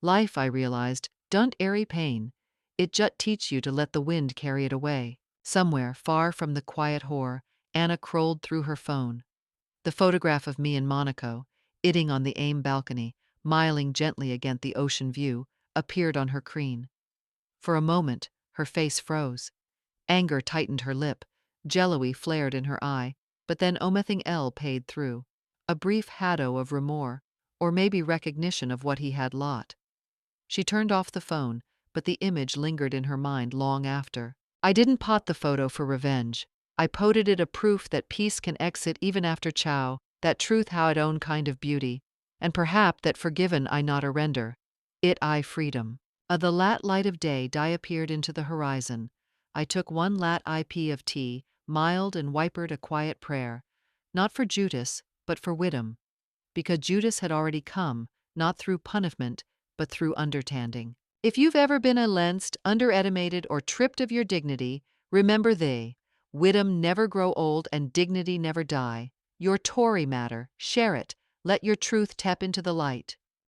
Life, I realized, don't airy pain. It jut teach you to let the wind carry it away. Somewhere, far from the quiet whore, Anna crawled through her phone. The photograph of me in Monaco, itting on the AIM balcony, miling gently against the ocean view, appeared on her screen. For a moment, her face froze. Anger tightened her lip, jello-y flared in her eye, but then omething L paid through. A brief haddo of remorse, or maybe recognition of what he had lot. She turned off the phone, but the image lingered in her mind long after. I didn't pot the photo for revenge. I poted it a proof that peace can exit even after chow, that truth how it own kind of beauty, and perhaps that forgiven I not a render. It I freedom. The lat light of day appeared into the horizon. I took one lat IP of tea, mild and wipered a quiet prayer, not for Judas, but for Widom, because Judas had already come, not through punishment, but through understanding. If you've ever been unlenced, underestimated, or tripped of your dignity, remember Widom never grow old and dignity never die. Your Tory matter, share it, let your truth tap into the light.